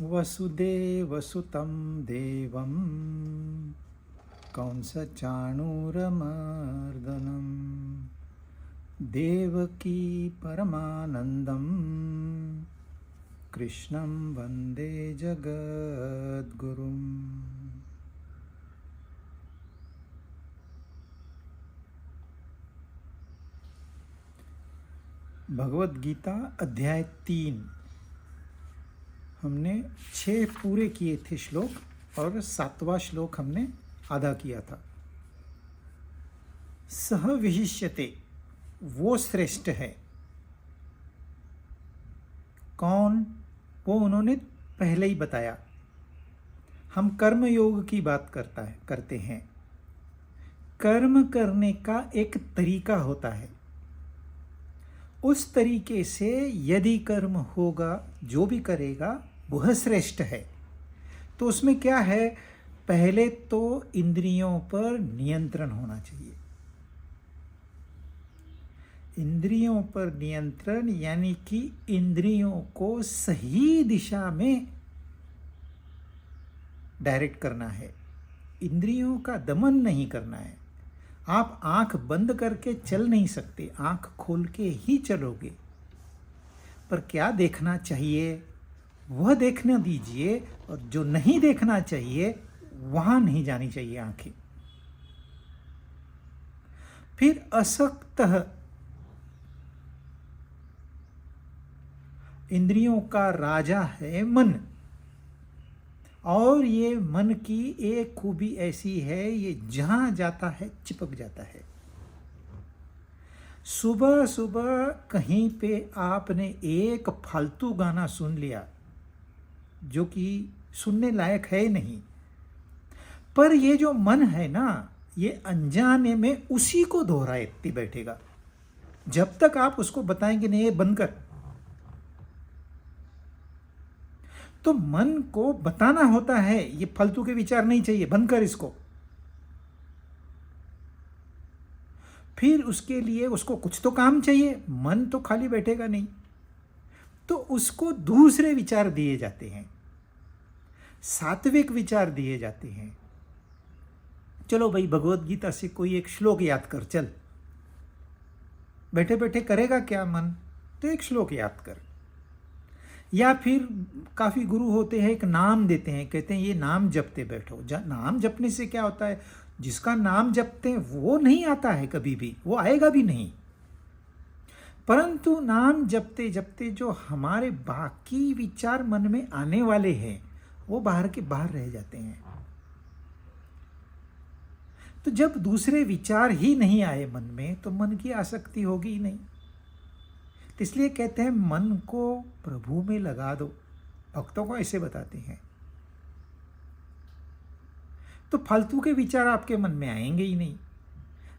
वसुदेवसुतं देवं कंसचाणूरमर्दनं देवकी परमानन्दं कृष्णं वन्दे जगद्गुरुम्। भगवद गीता अध्याय 3 हमने 6 पूरे किए थे श्लोक और 7वां श्लोक हमने आधा किया था। सह विशिष्यते, वो श्रेष्ठ है। कौन? वो उन्होंने पहले ही बताया। हम कर्म योग की बात करते हैं। कर्म करने का एक तरीका होता है। उस तरीके से यदि कर्म होगा, जो भी करेगा वह श्रेष्ठ है। तो उसमें क्या है? पहले तो इंद्रियों पर नियंत्रण होना चाहिए। इंद्रियों पर नियंत्रण यानी कि इंद्रियों को सही दिशा में डायरेक्ट करना है। इंद्रियों का दमन नहीं करना है। आप आंख बंद करके चल नहीं सकते, आंख खोल के ही चलोगे। पर क्या देखना चाहिए वह देखना दीजिए, और जो नहीं देखना चाहिए वहां नहीं जानी चाहिए आंखें। फिर असक्तः, इंद्रियों का राजा है मन, और ये मन की एक खूबी ऐसी है, ये जहां जाता है चिपक जाता है। सुबह सुबह कहीं पे आपने एक फालतू गाना सुन लिया जो कि सुनने लायक है नहीं, पर ये जो मन है ना, ये अनजाने में उसी को दोहराते बैठेगा जब तक आप उसको बताएंगे नहीं ये बंद कर। तो मन को बताना होता है ये फालतू के विचार नहीं चाहिए, बंद कर इसको। फिर उसके लिए उसको कुछ तो काम चाहिए, मन तो खाली बैठेगा नहीं, तो उसको दूसरे विचार दिए जाते हैं, सात्विक विचार दिए जाते हैं। चलो भाई, भगवत गीता से कोई एक श्लोक याद कर चल। बैठे बैठे करेगा क्या मन? तो एक श्लोक याद कर। या फिर काफ़ी गुरु होते हैं, एक नाम देते हैं, कहते हैं ये नाम जपते बैठो। नाम जपने से क्या होता है? जिसका नाम जपते हैं वो नहीं आता है कभी भी, वो आएगा भी नहीं। परंतु नाम जपते जपते जो हमारे बाकी विचार मन में आने वाले हैं वो बाहर के बाहर रह जाते हैं। तो जब दूसरे विचार ही नहीं आए मन में, तो मन की आसक्ति होगी ही नहीं। तो इसलिए कहते हैं मन को प्रभु में लगा दो। भक्तों को ऐसे बताते हैं। तो फालतू के विचार आपके मन में आएंगे ही नहीं।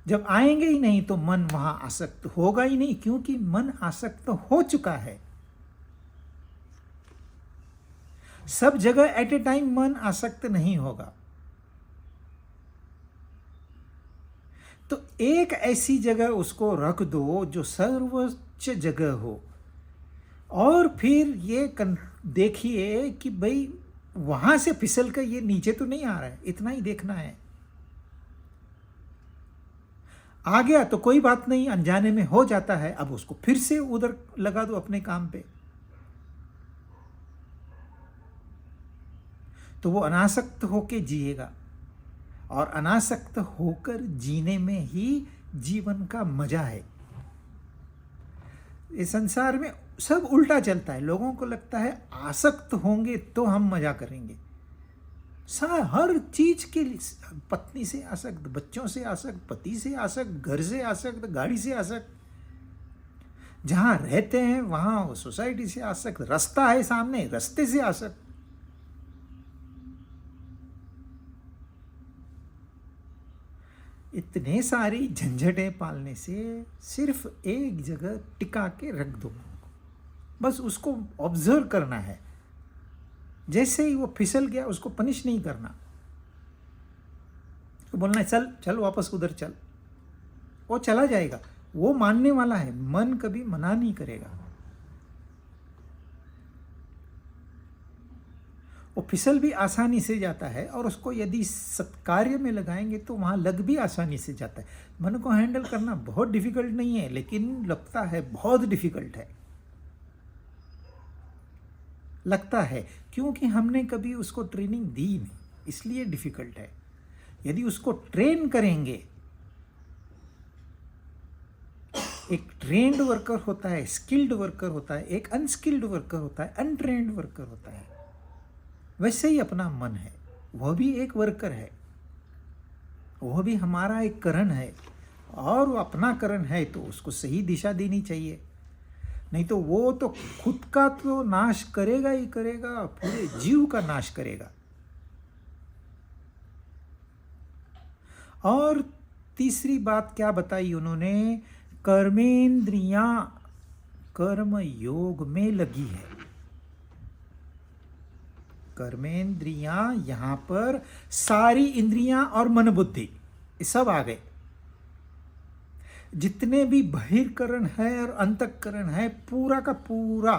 जब आएंगे ही नहीं तो मन वहां आसक्त होगा ही नहीं, क्योंकि मन आसक्त हो चुका है। सब जगह एट ए टाइम मन आसक्त नहीं होगा। तो एक ऐसी जगह उसको रख दो जो सर्वोच्च जगह हो, और फिर ये देखिए कि भाई वहां से फिसल कर ये नीचे तो नहीं आ रहा है, इतना ही देखना है। आ गया तो कोई बात नहीं, अनजाने में हो जाता है, अब उसको फिर से उधर लगा दो अपने काम पे। तो वो अनासक्त होके जिएगा, और अनासक्त होकर जीने में ही जीवन का मजा है। इस संसार में सब उल्टा चलता है। लोगों को लगता है आसक्त होंगे तो हम मजा करेंगे। हर चीज के लिए, पत्नी से आसक्त, बच्चों से आसक्त, पति से आसक्त, घर से आसक्त, गाड़ी से आसक्त, जहां रहते हैं वहां सोसाइटी से आसक्त, रास्ता है सामने, रास्ते से आसक्त। इतने सारी झंझटें पालने से सिर्फ एक जगह टिका के रख दो, बस उसको ऑब्जर्व करना है। जैसे ही वो फिसल गया उसको पनिश नहीं करना, तो बोलना है चल चल वापस उधर चल, वो चला जाएगा। वो मानने वाला है, मन कभी मना नहीं करेगा। वो फिसल भी आसानी से जाता है, और उसको यदि सत्कार्य में लगाएंगे तो वहाँ लग भी आसानी से जाता है। मन को हैंडल करना बहुत डिफिकल्ट नहीं है, लेकिन लगता है बहुत डिफिकल्ट है। लगता है क्योंकि हमने कभी उसको ट्रेनिंग दी नहीं, इसलिए डिफिकल्ट है। यदि उसको ट्रेन करेंगे, एक ट्रेन्ड वर्कर होता है, स्किल्ड वर्कर होता है, एक अनस्किल्ड वर्कर होता है, अनट्रेन्ड वर्कर होता है। वैसे ही अपना मन है, वह भी एक वर्कर है, वह भी हमारा एक करण है, और वो अपना करण है तो उसको सही दिशा देनी चाहिए। नहीं तो वो तो खुद का तो नाश करेगा ही करेगा, पूरे जीव का नाश करेगा। और तीसरी बात क्या बताई उन्होंने, कर्मेंद्रियां कर्म योग में लगी है। कर्मेंद्रियां यहां पर सारी इंद्रियां और मन बुद्धि ये सब आ गए। जितने भी बहिर्करण है और अंतःकरण है, पूरा का पूरा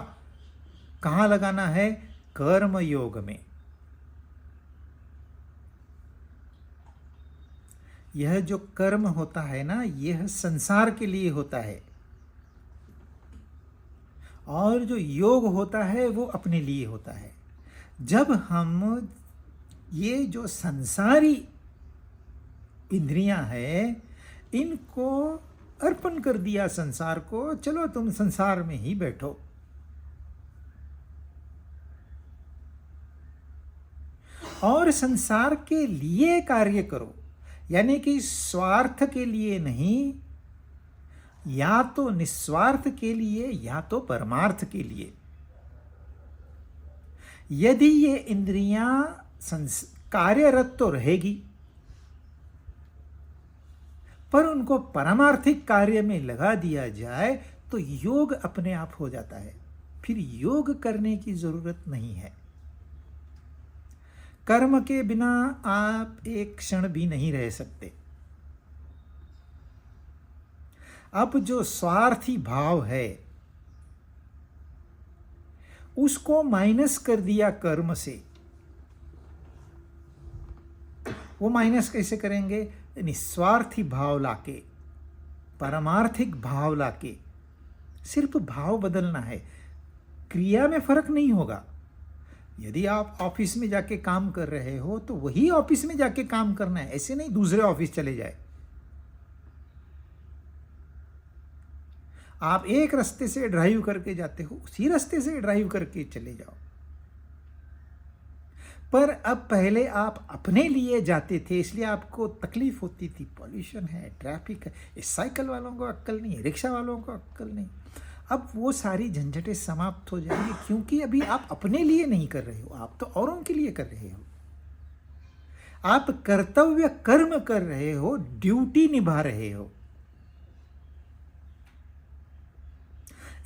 कहाँ लगाना है, कर्म योग में। यह जो कर्म होता है ना, यह संसार के लिए होता है, और जो योग होता है वो अपने लिए होता है। जब हम ये जो संसारी इंद्रियां हैं, इनको अर्पण कर दिया संसार को, चलो तुम संसार में ही बैठो, और संसार के लिए कार्य करो, यानी कि स्वार्थ के लिए नहीं, या तो निस्वार्थ के लिए या तो परमार्थ के लिए। यदि ये इंद्रियां कार्यरत तो रहेगी, पर उनको परमार्थिक कार्य में लगा दिया जाए तो योग अपने आप हो जाता है। फिर योग करने की जरूरत नहीं है। कर्म के बिना आप एक क्षण भी नहीं रह सकते। अब जो स्वार्थी भाव है उसको माइनस कर दिया कर्म से। वो माइनस कैसे करेंगे, निस्वार्थी भाव लाके, परमार्थिक भाव लाके। सिर्फ भाव बदलना है, क्रिया में फर्क नहीं होगा। यदि आप ऑफिस में जाके काम कर रहे हो तो वही ऑफिस में जाके काम करना है, ऐसे नहीं दूसरे ऑफिस चले जाए। आप एक रास्ते से ड्राइव करके जाते हो, उसी रास्ते से ड्राइव करके चले जाओ। पर अब पहले आप अपने लिए जाते थे, इसलिए आपको तकलीफ होती थी, पॉल्यूशन है, ट्रैफिक है। इस साइकिल वालों को अक्ल नहीं, रिक्शा वालों को अक्ल नहीं। अब वो सारी झंझटें समाप्त हो जाएंगी, क्योंकि अभी आप अपने लिए नहीं कर रहे हो, आप तो औरों के लिए कर रहे हो। आप कर्तव्य कर्म कर रहे हो, ड्यूटी निभा रहे हो।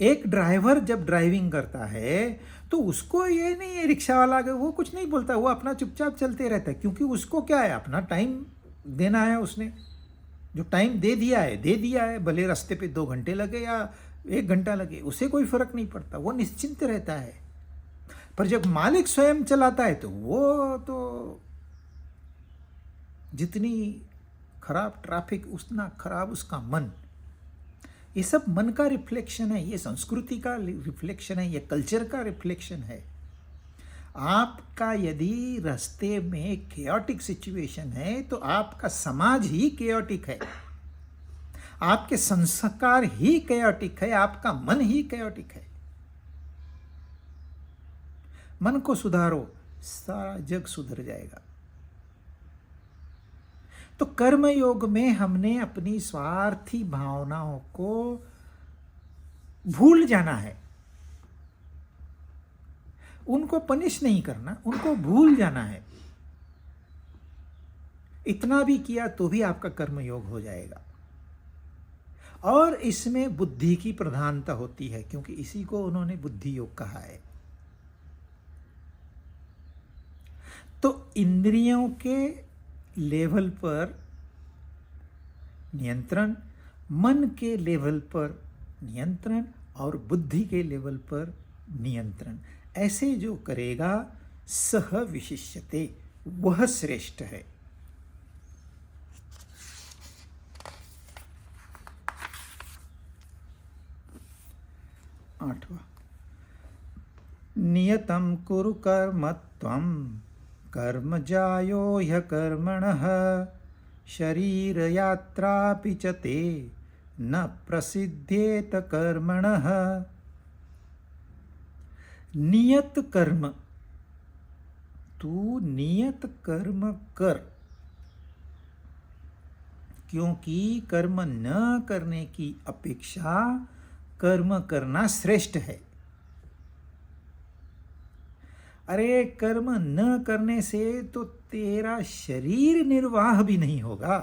एक ड्राइवर जब ड्राइविंग करता है तो उसको ये नहीं है, रिक्शा वाला वो कुछ नहीं बोलता, वो अपना चुपचाप चलते रहता है, क्योंकि उसको क्या है, अपना टाइम देना है। उसने जो टाइम दे दिया है, भले रास्ते पे 2 घंटे लगे या 1 घंटा लगे, उसे कोई फर्क नहीं पड़ता, वो निश्चिंत रहता है। पर जब मालिक स्वयं चलाता है तो वो तो जितनी खराब ट्रैफिक उतना खराब उसका मन। ये सब मन का रिफ्लेक्शन है, ये संस्कृति का रिफ्लेक्शन है, ये कल्चर का रिफ्लेक्शन है। आपका यदि रास्ते में केओटिक सिचुएशन है तो आपका समाज ही केओटिक है, आपके संस्कार ही केओटिक है, आपका मन ही केओटिक है। मन को सुधारो, सारा जग सुधर जाएगा। तो कर्म योग में हमने अपनी स्वार्थी भावनाओं को भूल जाना है, उनको पनिश नहीं करना, उनको भूल जाना है। इतना भी किया तो भी आपका कर्म योग हो जाएगा। और इसमें बुद्धि की प्रधानता होती है, क्योंकि इसी को उन्होंने बुद्धि योग कहा है। तो इंद्रियों के लेवल पर नियंत्रण, मन के लेवल पर नियंत्रण, और बुद्धि के लेवल पर नियंत्रण, ऐसे जो करेगा सह विशिष्यते, वह श्रेष्ठ है। 8वां, नियतं कुरु कर्म त्वं कर्म जायो ह्यकर्मणः शरीरयात्रापि च ते न प्रसिद्धेत कर्मणः। नियत कर्म, तू नियत कर्म कर, क्योंकि कर्म न करने की अपेक्षा कर्म करना श्रेष्ठ है। अरे कर्म न करने से तो तेरा शरीर निर्वाह भी नहीं होगा।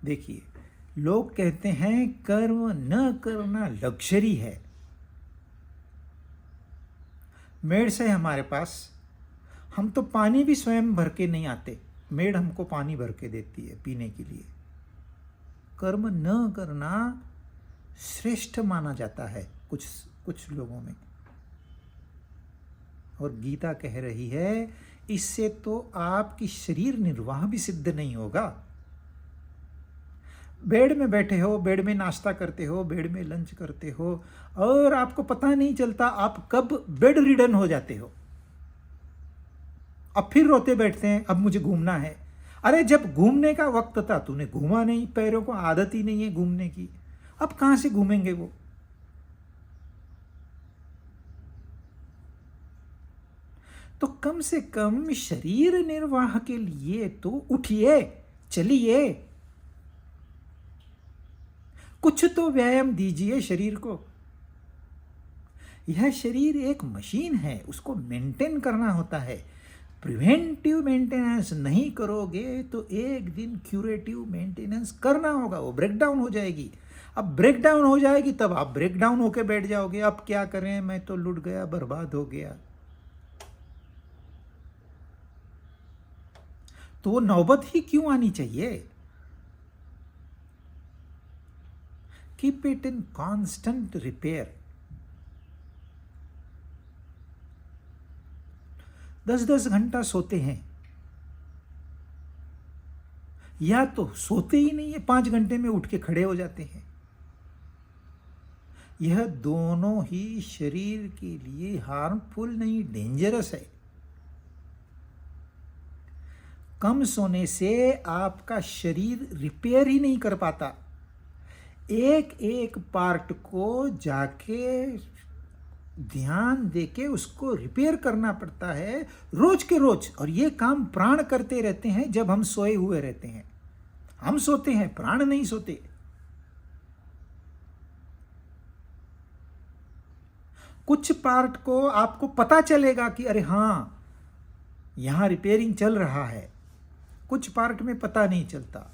देखिए, लोग कहते हैं कर्म न करना लग्जरी है। मेड्स है हमारे पास, हम तो पानी भी स्वयं भर के नहीं आते, मेड हमको पानी भर के देती है पीने के लिए। कर्म न करना श्रेष्ठ माना जाता है कुछ लोगों में। और गीता कह रही है इससे तो आपकी शरीर निर्वाह भी सिद्ध नहीं होगा। बेड में बैठे हो, बेड में नाश्ता करते हो, बेड में लंच करते हो और आपको पता नहीं चलता आप कब बेड रिडन हो जाते हो। अब फिर रोते बैठते हैं, अब मुझे घूमना है। अरे जब घूमने का वक्त था तूने घूमा नहीं, पैरों को आदत ही नहीं है घूमने की, अब कहां से घूमेंगे वो। तो कम से कम शरीर निर्वाह के लिए तो उठिए, चलिए, कुछ तो व्यायाम दीजिए शरीर को। यह शरीर एक मशीन है, उसको मेंटेन करना होता है। प्रिवेंटिव मेंटेनेंस नहीं करोगे तो एक दिन क्यूरेटिव मेंटेनेंस करना होगा, वो ब्रेकडाउन हो जाएगी। अब ब्रेकडाउन हो जाएगी तब आप ब्रेकडाउन होके बैठ जाओगे, अब क्या करें, मैं तो लुट गया, बर्बाद हो गया। तो वो नौबत ही क्यों आनी चाहिए। Keep it in constant repair. 10-10 घंटा सोते हैं, या तो सोते ही नहीं है, 5 घंटे में उठ के खड़े हो जाते हैं। यह दोनों ही शरीर के लिए हार्मफुल नहीं, डेंजरस है। कम सोने से आपका शरीर रिपेयर ही नहीं कर पाता। एक एक पार्ट को जाके ध्यान देके उसको रिपेयर करना पड़ता है रोज के रोज। और ये काम प्राण करते रहते हैं जब हम सोए हुए रहते हैं। हम सोते हैं, प्राण नहीं सोते। कुछ पार्ट को आपको पता चलेगा कि अरे हां यहां रिपेयरिंग चल रहा है, कुछ पार्ट में पता नहीं चलता।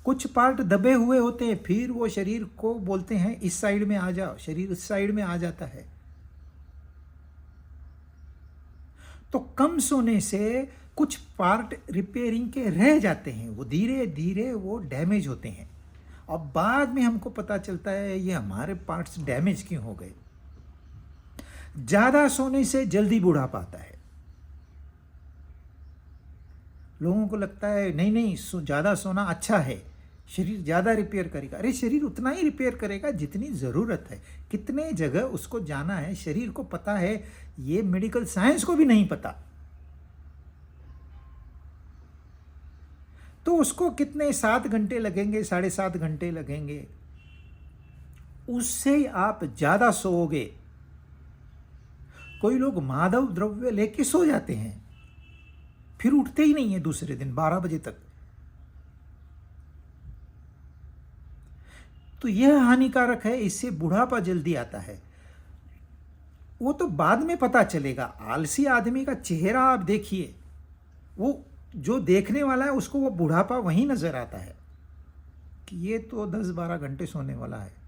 कुछ पार्ट दबे हुए होते हैं, फिर वो शरीर को बोलते हैं इस साइड में आ जाओ, शरीर इस साइड में आ जाता है। तो कम सोने से कुछ पार्ट रिपेयरिंग के रह जाते हैं, वो धीरे धीरे वो डैमेज होते हैं। अब बाद में हमको पता चलता है ये हमारे पार्ट्स डैमेज क्यों हो गए। ज्यादा सोने से जल्दी बुढ़ापा आता है। लोगों को लगता है नहीं नहीं ज्यादा सोना अच्छा है, शरीर ज्यादा रिपेयर करेगा। अरे शरीर उतना ही रिपेयर करेगा जितनी जरूरत है। कितने जगह उसको जाना है, शरीर को पता है, ये मेडिकल साइंस को भी नहीं पता। तो उसको कितने 7 घंटे लगेंगे, 7.5 घंटे लगेंगे, उससे आप ज्यादा सोओगे। कोई लोग मादक द्रव्य लेके सो जाते हैं, फिर उठते ही नहीं है दूसरे दिन 12 बजे तक। तो यह हानिकारक है, इससे बुढ़ापा जल्दी आता है। वो तो बाद में पता चलेगा। आलसी आदमी का चेहरा आप देखिए, वो जो देखने वाला है उसको वो बुढ़ापा वहीं नजर आता है कि ये तो 10-12 घंटे सोने वाला है।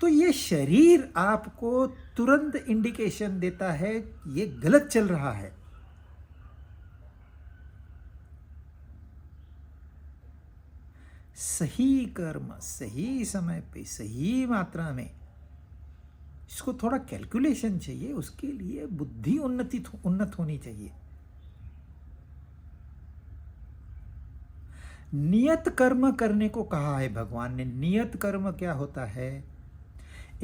तो ये शरीर आपको तुरंत इंडिकेशन देता है ये गलत चल रहा है। सही कर्म सही समय पे सही मात्रा में, इसको थोड़ा कैलकुलेशन चाहिए, उसके लिए बुद्धि उन्नत होनी चाहिए। नियत कर्म करने को कहा है भगवान ने। नियत कर्म क्या होता है?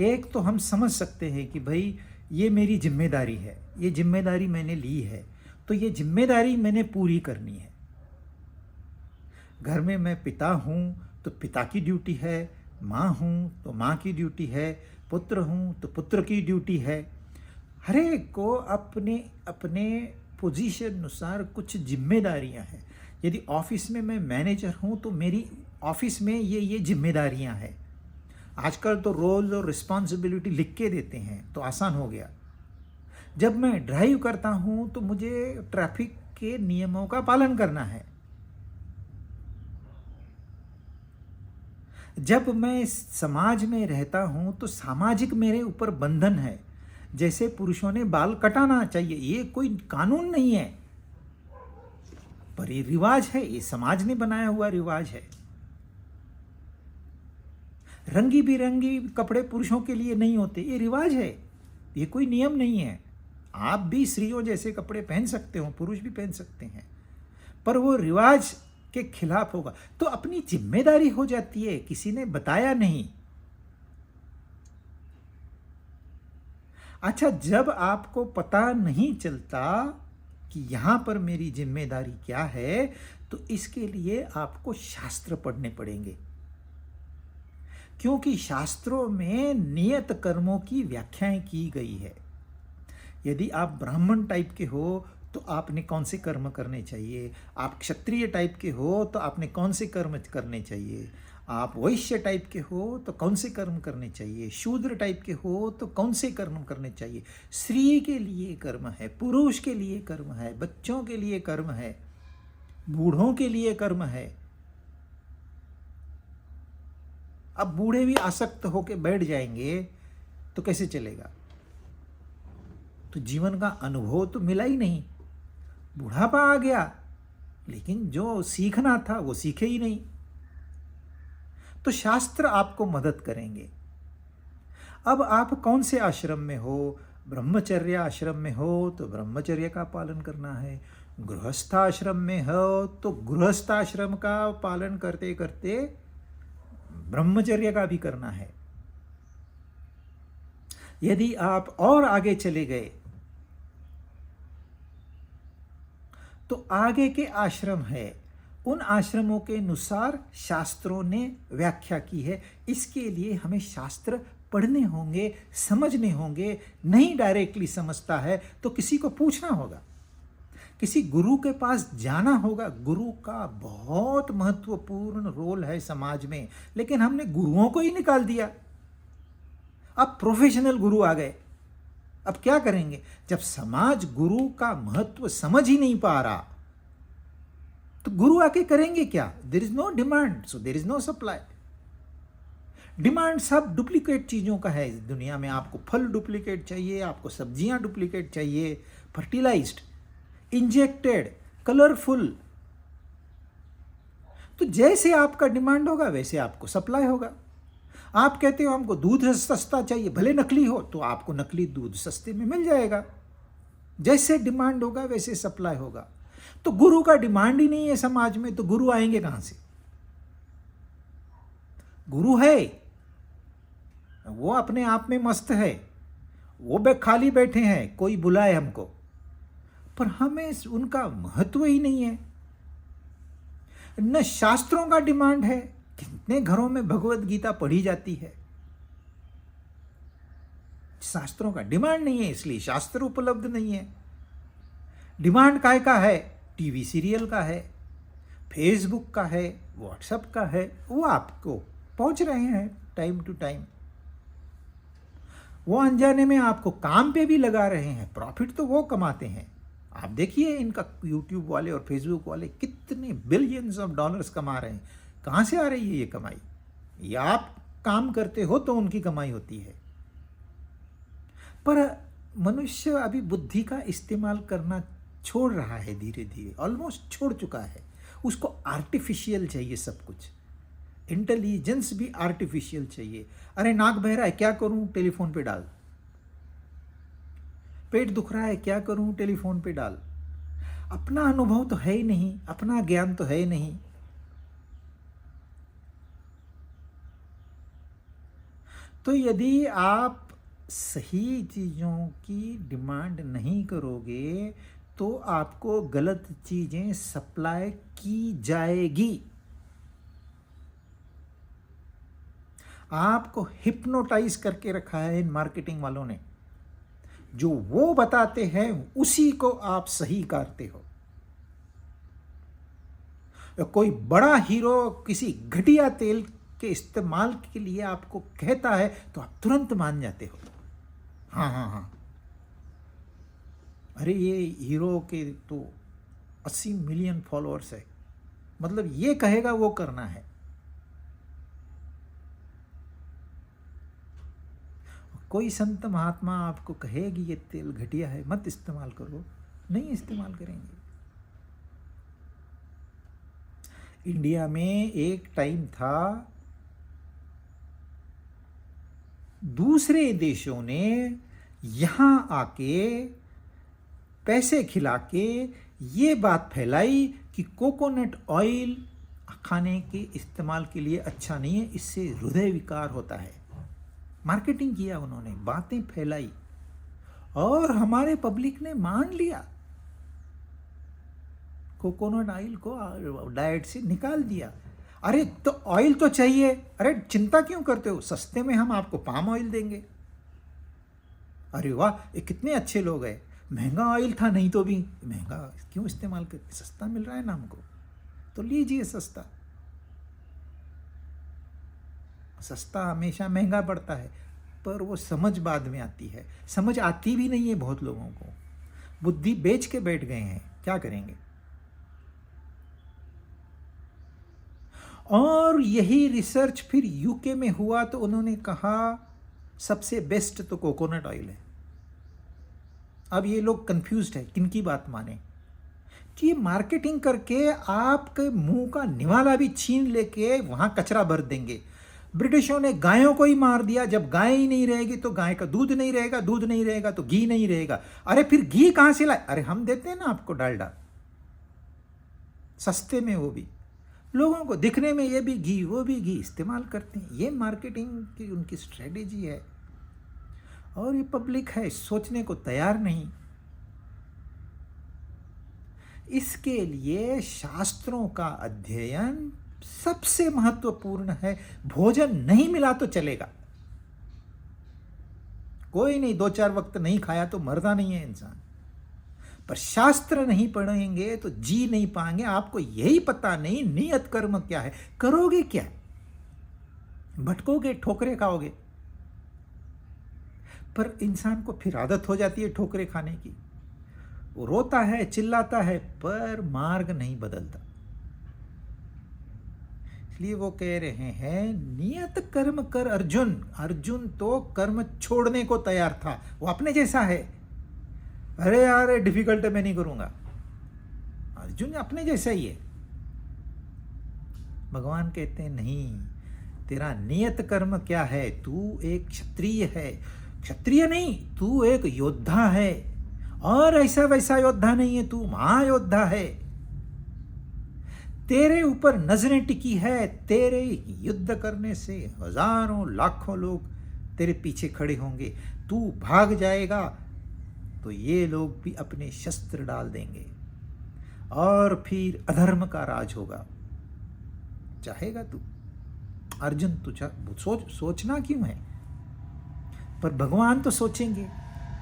एक तो हम समझ सकते हैं कि भाई ये मेरी जिम्मेदारी है, ये जिम्मेदारी मैंने ली है, तो ये जिम्मेदारी मैंने पूरी करनी है। घर में मैं पिता हूँ तो पिता की ड्यूटी है, माँ हूँ तो माँ की ड्यूटी है, पुत्र हूँ तो पुत्र की ड्यूटी है। हर एक को अपने अपने पोजीशन अनुसार कुछ जिम्मेदारियाँ हैं। यदि ऑफिस में मैं मैनेजर हूँ तो मेरी ऑफिस में ये जिम्मेदारियाँ हैं। आजकल तो रोल और रिस्पॉन्सिबिलिटी लिख के देते हैं तो आसान हो गया। जब मैं ड्राइव करता हूँ तो मुझे ट्रैफिक के नियमों का पालन करना है। जब मैं समाज में रहता हूँ तो सामाजिक मेरे ऊपर बंधन है। जैसे पुरुषों ने बाल कटाना चाहिए, ये कोई कानून नहीं है, पर ये रिवाज है, ये समाज ने बनाया हुआ रिवाज है। रंगी बिरंगी कपड़े पुरुषों के लिए नहीं होते, ये रिवाज है, ये कोई नियम नहीं है। आप भी स्त्रियों जैसे कपड़े पहन सकते हो, पुरुष भी पहन सकते हैं, पर वो रिवाज के खिलाफ होगा तो अपनी जिम्मेदारी हो जाती है, किसी ने बताया नहीं। अच्छा, जब आपको पता नहीं चलता कि यहां पर मेरी जिम्मेदारी क्या है, तो इसके लिए आपको शास्त्र पढ़ने पड़ेंगे, क्योंकि शास्त्रों में नियत कर्मों की व्याख्याएं की गई है। यदि आप ब्राह्मण टाइप के हो तो आपने कौन से कर्म करने चाहिए, आप क्षत्रिय टाइप के हो तो आपने कौन से कर्म करने चाहिए, आप वैश्य टाइप के हो तो कौन से कर्म करने चाहिए, शूद्र टाइप के हो तो कौन से कर्म करने चाहिए। स्त्री के लिए कर्म है, पुरुष के लिए कर्म है, बच्चों के लिए कर्म है, बूढ़ों के लिए कर्म है। अब बूढ़े भी आसक्त होकर बैठ जाएंगे तो कैसे चलेगा? तो जीवन का अनुभव तो मिला ही नहीं, बुढ़ापा आ गया, लेकिन जो सीखना था वो सीखे ही नहीं। तो शास्त्र आपको मदद करेंगे। अब आप कौन से आश्रम में हो? ब्रह्मचर्य आश्रम में हो तो ब्रह्मचर्य का पालन करना है, गृहस्थ आश्रम में हो तो गृहस्थ आश्रम का पालन करते करते ब्रह्मचर्य का भी करना है। यदि आप और आगे चले गए तो आगे के आश्रम है, उन आश्रमों के अनुसार शास्त्रों ने व्याख्या की है। इसके लिए हमें शास्त्र पढ़ने होंगे, समझने होंगे। नहीं डायरेक्टली समझता है तो किसी को पूछना होगा, किसी गुरु के पास जाना होगा। गुरु का बहुत महत्वपूर्ण रोल है समाज में, लेकिन हमने गुरुओं को ही निकाल दिया। अब प्रोफेशनल गुरु आ गए, अब क्या करेंगे? जब समाज गुरु का महत्व समझ ही नहीं पा रहा तो गुरु आके करेंगे क्या? There is no demand, so there is no supply. Demand सब डुप्लीकेट चीजों का है इस दुनिया में। आपको फल डुप्लीकेट चाहिए, आपको सब्जियां डुप्लीकेट चाहिए, फर्टिलाइज्ड, इंजेक्टेड, कलरफुल। तो जैसे आपका डिमांड होगा वैसे आपको सप्लाई होगा। आप कहते हो हमको दूध सस्ता चाहिए, भले नकली हो, तो आपको नकली दूध सस्ते में मिल जाएगा। जैसे डिमांड होगा वैसे सप्लाई होगा। तो गुरु का डिमांड ही नहीं है समाज में, तो गुरु आएंगे कहां से? गुरु है वो अपने आप में मस्त है, वो खाली बैठे हैं, कोई बुलाए हमको, पर हमें उनका महत्व ही नहीं है। न शास्त्रों का डिमांड है। कितने घरों में भगवत गीता पढ़ी जाती है, शास्त्रों का डिमांड नहीं है, इसलिए शास्त्र उपलब्ध नहीं है। डिमांड काय का है? टीवी सीरियल का है, फेसबुक का है, व्हाट्सएप का है। वो आपको पहुंच रहे हैं टाइम टू टाइम, वो अनजाने में आपको काम पे भी लगा रहे हैं। प्रॉफिट तो वो कमाते हैं। आप देखिए इनका यूट्यूब वाले और फेसबुक वाले कितने बिलियंस ऑफ डॉलर्स कमा रहे हैं। कहाँ से आ रही है ये कमाई? ये आप काम करते हो तो उनकी कमाई होती है। पर मनुष्य अभी बुद्धि का इस्तेमाल करना छोड़ रहा है, धीरे धीरे ऑलमोस्ट छोड़ चुका है। उसको आर्टिफिशियल चाहिए सब कुछ। इंटेलिजेंस भी आर्टिफिशियल चाहिए। अरे नाक बह रहा है, क्या करूं, टेलीफोन पे डाल। पेट दुख रहा है, क्या करूं, टेलीफोन पे डाल। अपना अनुभव तो है ही नहीं, अपना ज्ञान तो है ही नहीं। तो यदि आप सही चीज़ों की डिमांड नहीं करोगे तो आपको गलत चीज़ें सप्लाई की जाएगी। आपको हिप्नोटाइज करके रखा है इन मार्केटिंग वालों ने। जो वो बताते हैं उसी को आप सही करते हो। कोई बड़ा हीरो किसी घटिया तेल के इस्तेमाल के लिए आपको कहता है तो आप तुरंत मान जाते हो। हाँ हाँ हाँ, अरे ये हीरो के तो 80 मिलियन फॉलोअर्स है, मतलब ये कहेगा वो करना है। कोई संत महात्मा आपको कहेगी ये तेल घटिया है, मत इस्तेमाल करो, नहीं इस्तेमाल करेंगे। इंडिया में एक टाइम था, दूसरे देशों ने यहां आके पैसे खिला के ये बात फैलाई कि कोकोनट ऑयल खाने के इस्तेमाल के लिए अच्छा नहीं है, इससे हृदय विकार होता है। मार्केटिंग किया उन्होंने, बातें फैलाई और हमारे पब्लिक ने मान लिया। कोकोनट ऑयल को डाइट से निकाल दिया। अरे तो ऑयल तो चाहिए, अरे चिंता क्यों करते हो, सस्ते में हम आपको पाम ऑयल देंगे। अरे वाह, ये कितने अच्छे लोग हैं, महंगा ऑयल था, नहीं तो भी महंगा क्यों इस्तेमाल करते, सस्ता मिल रहा है ना हमको, तो लीजिए सस्ता। सस्ता हमेशा महंगा पड़ता है, पर वो समझ बाद में आती है, समझ आती भी नहीं है बहुत लोगों को, बुद्धि बेच के बैठ गए हैं, क्या करेंगे। और यही रिसर्च फिर यूके में हुआ तो उन्होंने कहा सबसे बेस्ट तो कोकोनट ऑयल है। अब ये लोग कंफ्यूज्ड है किनकी बात माने। कि ये मार्केटिंग करके आपके मुंह का निवाला भी छीन लेके वहां कचरा भर देंगे। ब्रिटिशों ने गायों को ही मार दिया, जब गाय ही नहीं रहेगी तो गाय का दूध नहीं रहेगा, दूध नहीं रहेगा तो घी नहीं रहेगा। अरे फिर घी कहां से लाए, अरे हम देते हैं ना आपको डालडा सस्ते में, वो भी लोगों को दिखने में ये भी घी वो भी घी इस्तेमाल करते हैं। ये मार्केटिंग की उनकी स्ट्रेटेजी है। और ये पब्लिक है, सोचने को तैयार नहीं। इसके लिए शास्त्रों का अध्ययन सबसे महत्वपूर्ण है। भोजन नहीं मिला तो चलेगा, कोई नहीं, 2-4 वक्त नहीं खाया तो मरदा नहीं है इंसान, पर शास्त्र नहीं पढ़ेंगे तो जी नहीं पाएंगे। आपको यही पता नहीं नियत कर्म क्या है, करोगे क्या, भटकोगे, ठोकरे खाओगे। पर इंसान को फिर आदत हो जाती है ठोकरे खाने की, वो रोता है, चिल्लाता है, पर मार्ग नहीं बदलता। इसलिए वो कह रहे हैं नियत कर्म कर अर्जुन। अर्जुन तो कर्म छोड़ने को तैयार था, वो अपने जैसा है। अरे यार डिफिकल्ट है, मैं नहीं करूंगा, अर्जुन अपने जैसा ही है। भगवान कहते हैं नहीं, तेरा नियत कर्म क्या है, तू एक क्षत्रिय है। क्षत्रिय नहीं, तू एक योद्धा है, और ऐसा वैसा योद्धा नहीं है, तू महायोद्धा है। तेरे ऊपर नजरें टिकी है, तेरे युद्ध करने से हजारों लाखों लोग तेरे पीछे खड़े होंगे। तू भाग जाएगा तो ये लोग भी अपने शस्त्र डाल देंगे और फिर अधर्म का राज होगा। चाहेगा तू अर्जुन, तुझा सोचना क्यों है। पर भगवान तो सोचेंगे,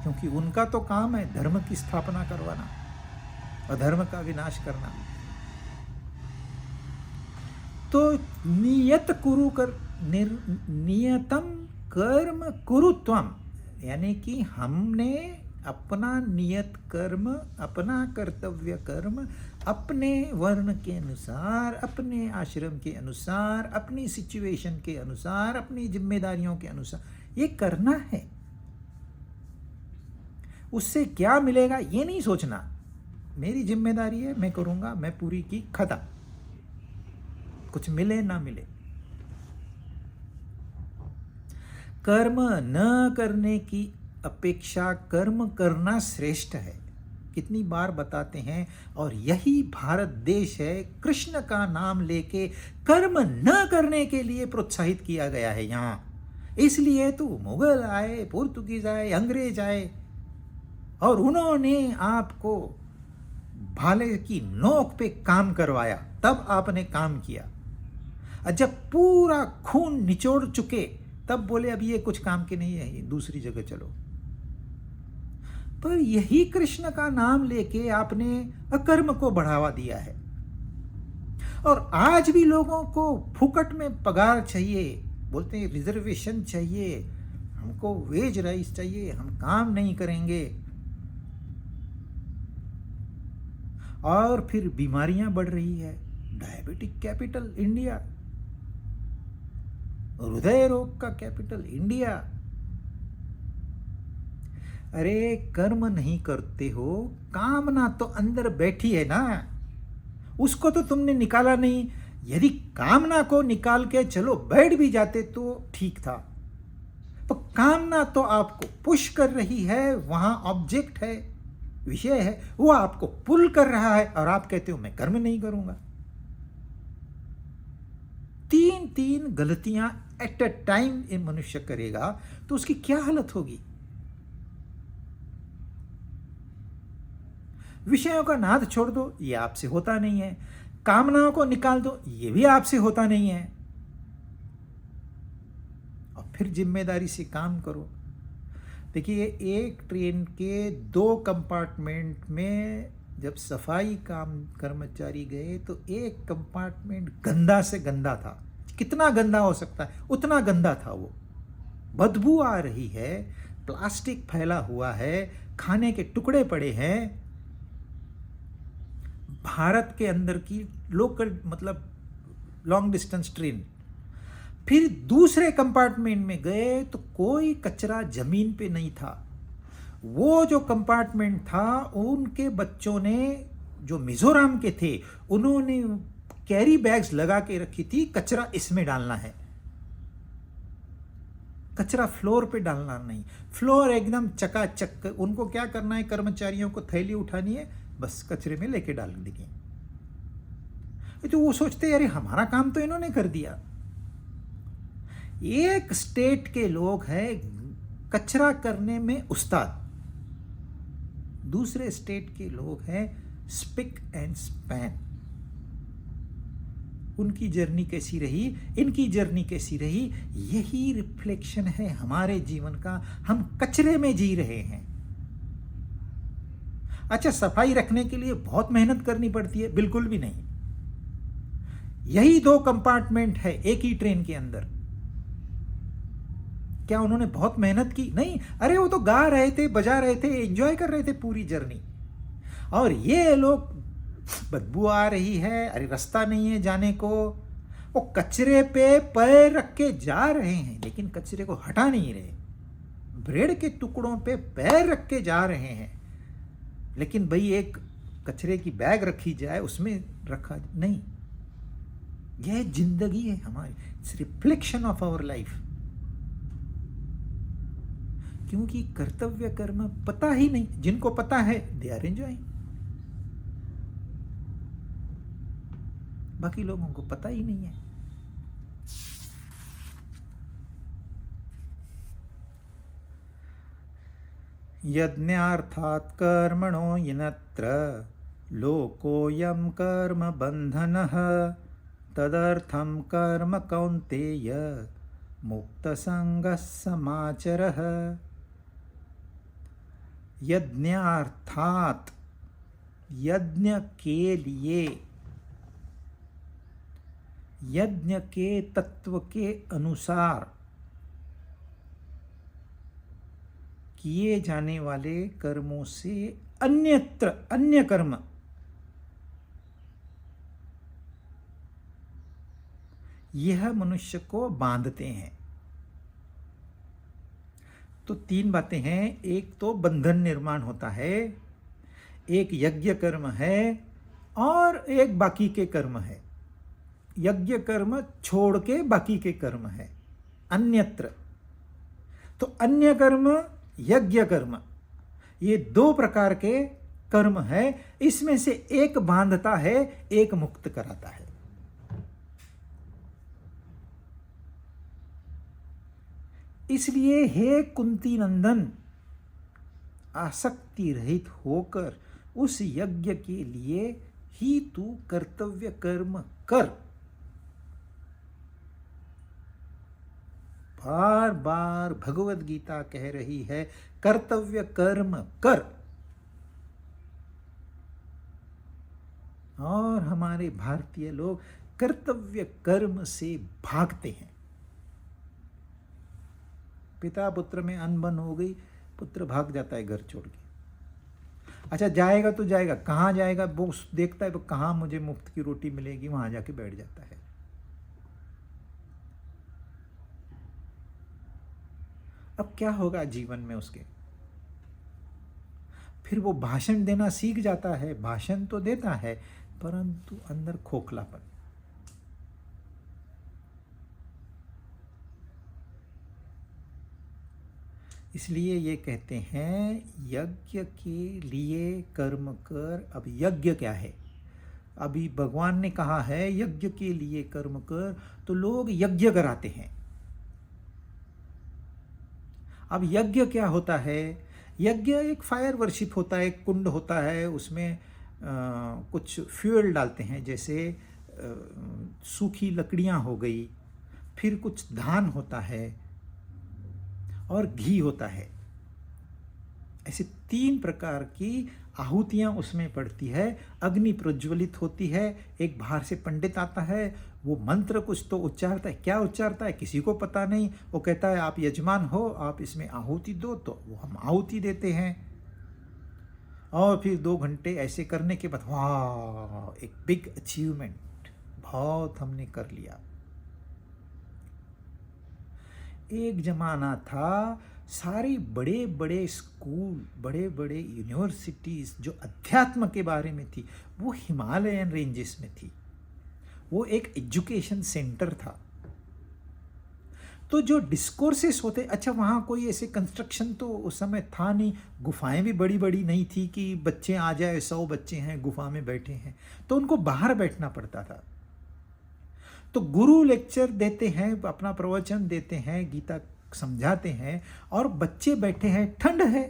क्योंकि उनका तो काम है धर्म की स्थापना करवाना, अधर्म का विनाश करना। तो नियत कुरु कर नियतम कर्म कुरु त्वम, यानी कि हमने अपना नियत कर्म, अपना कर्तव्य कर्म अपने वर्ण के अनुसार, अपने आश्रम के अनुसार, अपनी सिचुएशन के अनुसार, अपनी जिम्मेदारियों के अनुसार ये करना है। उससे क्या मिलेगा ये नहीं सोचना, मेरी जिम्मेदारी है, मैं करूंगा, मैं पूरी की खता, कुछ मिले ना मिले। कर्म न करने की अपेक्षा कर्म करना श्रेष्ठ है। कितनी बार बताते हैं, और यही भारत देश है, कृष्ण का नाम लेके कर्म न करने के लिए प्रोत्साहित किया गया है यहाँ। इसलिए तो मुगल आए, पुर्तगीज आए, अंग्रेज आए, और उन्होंने आपको भाले की नोक पे काम करवाया, तब आपने काम किया। और जब पूरा खून निचोड़ चुके, तब बोले अब ये कुछ काम के नहीं है, ये दूसरी जगह चलो। पर यही कृष्ण का नाम लेके आपने अकर्म को बढ़ावा दिया है। और आज भी लोगों को फुकट में पगार चाहिए, बोलते हैं रिजर्वेशन चाहिए, हमको वेज राइस चाहिए, हम काम नहीं करेंगे। और फिर बीमारियां बढ़ रही है, डायबिटिक कैपिटल इंडिया, हृदय रोग का कैपिटल इंडिया। अरे कर्म नहीं करते हो, कामना तो अंदर बैठी है ना, उसको तो तुमने निकाला नहीं। यदि कामना को निकाल के चलो बैठ भी जाते तो ठीक था, तो कामना तो आपको पुश कर रही है, वहां ऑब्जेक्ट है, विषय है, वो आपको पुल कर रहा है, और आप कहते हो मैं कर्म नहीं करूंगा। तीन गलतियां एट अ टाइम ये मनुष्य करेगा तो उसकी क्या हालत होगी। विषयों का नाद छोड़ दो, ये आपसे होता नहीं है। कामनाओं को निकाल दो, ये भी आपसे होता नहीं है। और फिर जिम्मेदारी से काम करो। देखिए, एक ट्रेन के 2 कंपार्टमेंट में जब सफाई काम कर्मचारी गए तो एक कंपार्टमेंट गंदा से गंदा था। कितना गंदा हो सकता है, उतना गंदा था वो। बदबू आ रही है, प्लास्टिक फैला हुआ है, खाने के टुकड़े पड़े हैं। भारत के अंदर की लोकल, मतलब लॉन्ग डिस्टेंस ट्रेन। फिर दूसरे कंपार्टमेंट में गए तो कोई कचरा जमीन पे नहीं था। वो जो कंपार्टमेंट था, उनके बच्चों ने, जो मिजोरम के थे, उन्होंने कैरी बैग्स लगा के रखी थी, कचरा इसमें डालना है, कचरा फ्लोर पे डालना नहीं। फ्लोर एकदम चकाचक। उनको क्या करना है, कर्मचारियों को थैली उठानी है, बस कचरे में लेके डाल देंगे। तो वो सोचते हैं अरे हमारा काम तो इन्होंने कर दिया। एक स्टेट के लोग हैं कचरा करने में उस्ताद, दूसरे स्टेट के लोग हैं स्पिक एंड स्पैन। उनकी जर्नी कैसी रही, इनकी जर्नी कैसी रही, यही रिफ्लेक्शन है हमारे जीवन का। हम कचरे में जी रहे हैं। अच्छा, सफाई रखने के लिए बहुत मेहनत करनी पड़ती है? बिल्कुल भी नहीं। यही 2 कंपार्टमेंट है एक ही ट्रेन के अंदर। क्या उन्होंने बहुत मेहनत की? नहीं। अरे वो तो गा रहे थे, बजा रहे थे, एंजॉय कर रहे थे पूरी जर्नी। और ये लोग, बदबू आ रही है, अरे रास्ता नहीं है जाने को, वो कचरे पे पैर रख के जा रहे हैं, लेकिन कचरे को हटा नहीं रहे। ब्रेड के टुकड़ों पे पैर रख के जा रहे हैं, लेकिन भाई एक कचरे की बैग रखी जाए, उसमें रखा नहीं। यह जिंदगी है हमारी, it's reflection of our life. क्योंकि कर्तव्य कर्म पता ही नहीं। जिनको पता है दे आर एंजॉयिंग, बाकी लोगों को पता ही नहीं है। यज्ञार्थात् कर्मणो यनत्र लोकोऽयं कर्म बन्धनः तदर्थं कर्म कौन्तेय मुक्तसंगः समाचरः। यज्ञार्थात्, यज्ञ के लिए, यज्ञ के तत्व के अनुसार किए जाने वाले कर्मों से अन्यत्र, अन्य कर्म, यह मनुष्य को बांधते हैं। तो 3 बातें हैं। एक तो बंधन निर्माण होता है, एक यज्ञ कर्म है, और एक बाकी के कर्म है। यज्ञ कर्म छोड़ के बाकी के कर्म है, अन्यत्र। तो अन्य कर्म, यज्ञ कर्म, ये दो प्रकार के कर्म है। इसमें से एक बांधता है, एक मुक्त कराता है। इसलिए हे कुंती नंदन, आसक्ति रहित होकर उस यज्ञ के लिए ही तू कर्तव्य कर्म कर। बार बार भगवत गीता कह रही है कर्तव्य कर्म कर। और हमारे भारतीय लोग कर्तव्य कर्म से भागते हैं। पिता पुत्र में अनबन हो गई, पुत्र भाग जाता है घर छोड़ के। अच्छा जाएगा तो जाएगा, कहाँ जाएगा वो देखता है, तो कहाँ मुझे मुफ्त की रोटी मिलेगी, वहां जाके बैठ जाता है। अब क्या होगा जीवन में उसके? फिर वो भाषण देना सीख जाता है, भाषण तो देता है परंतु अंदर खोखलापन। इसलिए ये कहते हैं यज्ञ के लिए कर्म कर। अब यज्ञ क्या है? अभी भगवान ने कहा है यज्ञ के लिए कर्म कर, तो लोग यज्ञ कराते हैं। अब यज्ञ क्या होता है? यज्ञ एक फायर वर्शिप होता है, एक कुंड होता है, उसमें कुछ फ्यूल डालते हैं, जैसे सूखी लकड़ियां हो गई, फिर कुछ धान होता है और घी होता है। ऐसे 3 प्रकार की आहुतियां उसमें पड़ती है। अग्नि प्रज्वलित होती है, एक बाहर से पंडित आता है, वो मंत्र कुछ तो उच्चारता है। क्या उच्चारता है किसी को पता नहीं। वो कहता है आप यजमान हो, आप इसमें आहुति दो, तो वो हम आहुति देते हैं। और फिर 2 घंटे ऐसे करने के बाद वाह, एक बिग अचीवमेंट, बहुत हमने कर लिया। एक जमाना था सारे बड़े बड़े स्कूल, बड़े बड़े यूनिवर्सिटीज जो अध्यात्म के बारे में थी, वो हिमालयन रेंजेस में थी। वो एक एजुकेशन सेंटर था। तो जो डिस्कोर्सेस होते, अच्छा वहाँ कोई ऐसे कंस्ट्रक्शन तो उस समय था नहीं, गुफाएं भी बड़ी बड़ी नहीं थी कि बच्चे आ जाए, 100 बच्चे हैं गुफा में बैठे हैं, तो उनको बाहर बैठना पड़ता था। तो गुरु लेक्चर देते हैं, अपना प्रवचन देते हैं, गीता समझाते हैं, और बच्चे बैठे हैं, ठंड है,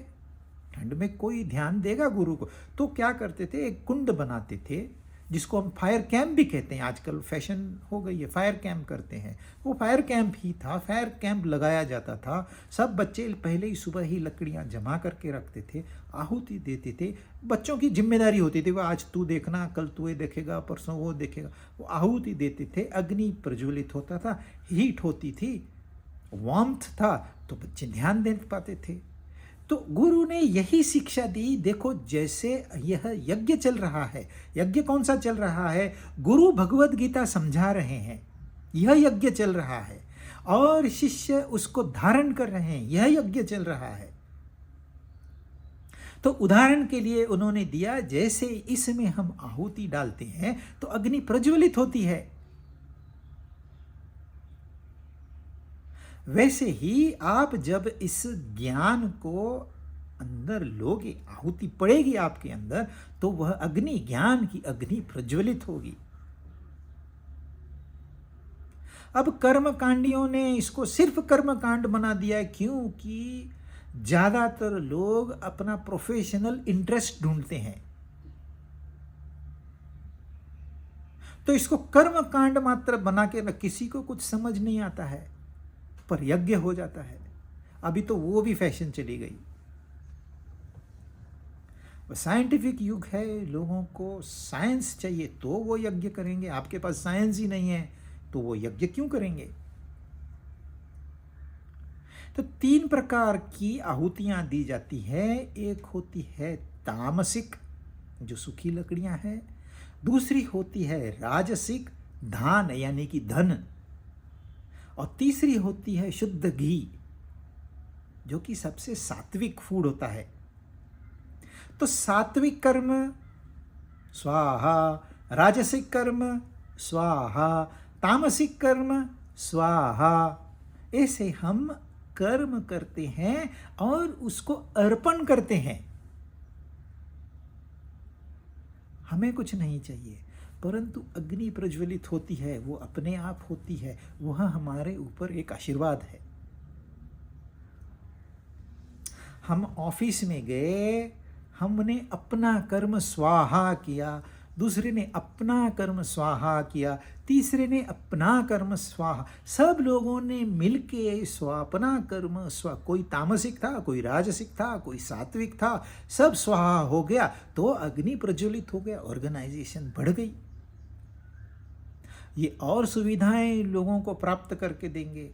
ठंड में कोई ध्यान देगा गुरु को। तो क्या करते थे, एक कुंड बनाते थे जिसको हम फायर कैंप भी कहते हैं, आजकल फैशन हो गई है, फायर कैंप करते हैं। वो फायर कैंप ही था, फायर कैंप लगाया जाता था। सब बच्चे पहले ही सुबह ही लकड़ियां जमा करके रखते थे, आहुति देते थे। बच्चों की जिम्मेदारी होती थी, वो आज तू देखना, कल तू ये देखेगा, परसों वो देखेगा। वो आहुति देते थे, अग्नि प्रज्वलित होता था, हीट होती थी, वार्मथ था, तो बच्चे ध्यान दे पाते थे। तो गुरु ने यही शिक्षा दी। देखो जैसे यह यज्ञ चल रहा है, यज्ञ कौन सा चल रहा है? गुरु भगवत गीता समझा रहे हैं, यह यज्ञ चल रहा है, और शिष्य उसको धारण कर रहे हैं, यह यज्ञ चल रहा है। तो उदाहरण के लिए उन्होंने दिया, जैसे इसमें हम आहुति डालते हैं तो अग्नि प्रज्वलित होती है, वैसे ही आप जब इस ज्ञान को अंदर लोगे, आहुति पड़ेगी आपके अंदर, तो वह अग्नि, ज्ञान की अग्नि प्रज्वलित होगी। अब कर्मकांडियों ने इसको सिर्फ कर्मकांड बना दिया है, क्योंकि ज्यादातर लोग अपना प्रोफेशनल इंटरेस्ट ढूंढते हैं, तो इसको कर्मकांड मात्र बना के न, किसी को कुछ समझ नहीं आता है, पर यज्ञ हो जाता है। अभी तो वो भी फैशन चली गई। साइंटिफिक युग है, लोगों को साइंस चाहिए तो वो यज्ञ करेंगे। आपके पास साइंस ही नहीं है तो वो यज्ञ क्यों करेंगे? तो 3 प्रकार की आहुतियां दी जाती है। एक होती है तामसिक, जो सूखी लकड़ियां हैं। दूसरी होती है राजसिक, धान यानी कि धन। और तीसरी होती है शुद्ध घी, जो कि सबसे सात्विक फूड होता है। तो सात्विक कर्म स्वाहा, राजसिक कर्म स्वाहा, तामसिक कर्म स्वाहा, ऐसे हम कर्म करते हैं और उसको अर्पण करते हैं। हमें कुछ नहीं चाहिए, परंतु अग्नि प्रज्वलित होती है, वो अपने आप होती है, वह हमारे ऊपर एक आशीर्वाद है। हम ऑफिस में गए, हमने अपना कर्म स्वाहा किया, दूसरे ने अपना कर्म स्वाहा किया, तीसरे ने अपना कर्म स्वाहा, सब लोगों ने मिलके अपना कर्म कोई तामसिक था, कोई राजसिक था, कोई सात्विक था, सब स्वाहा हो गया तो अग्नि प्रज्वलित हो गया, ऑर्गेनाइजेशन बढ़ गई। ये और सुविधाएं लोगों को प्राप्त करके देंगे,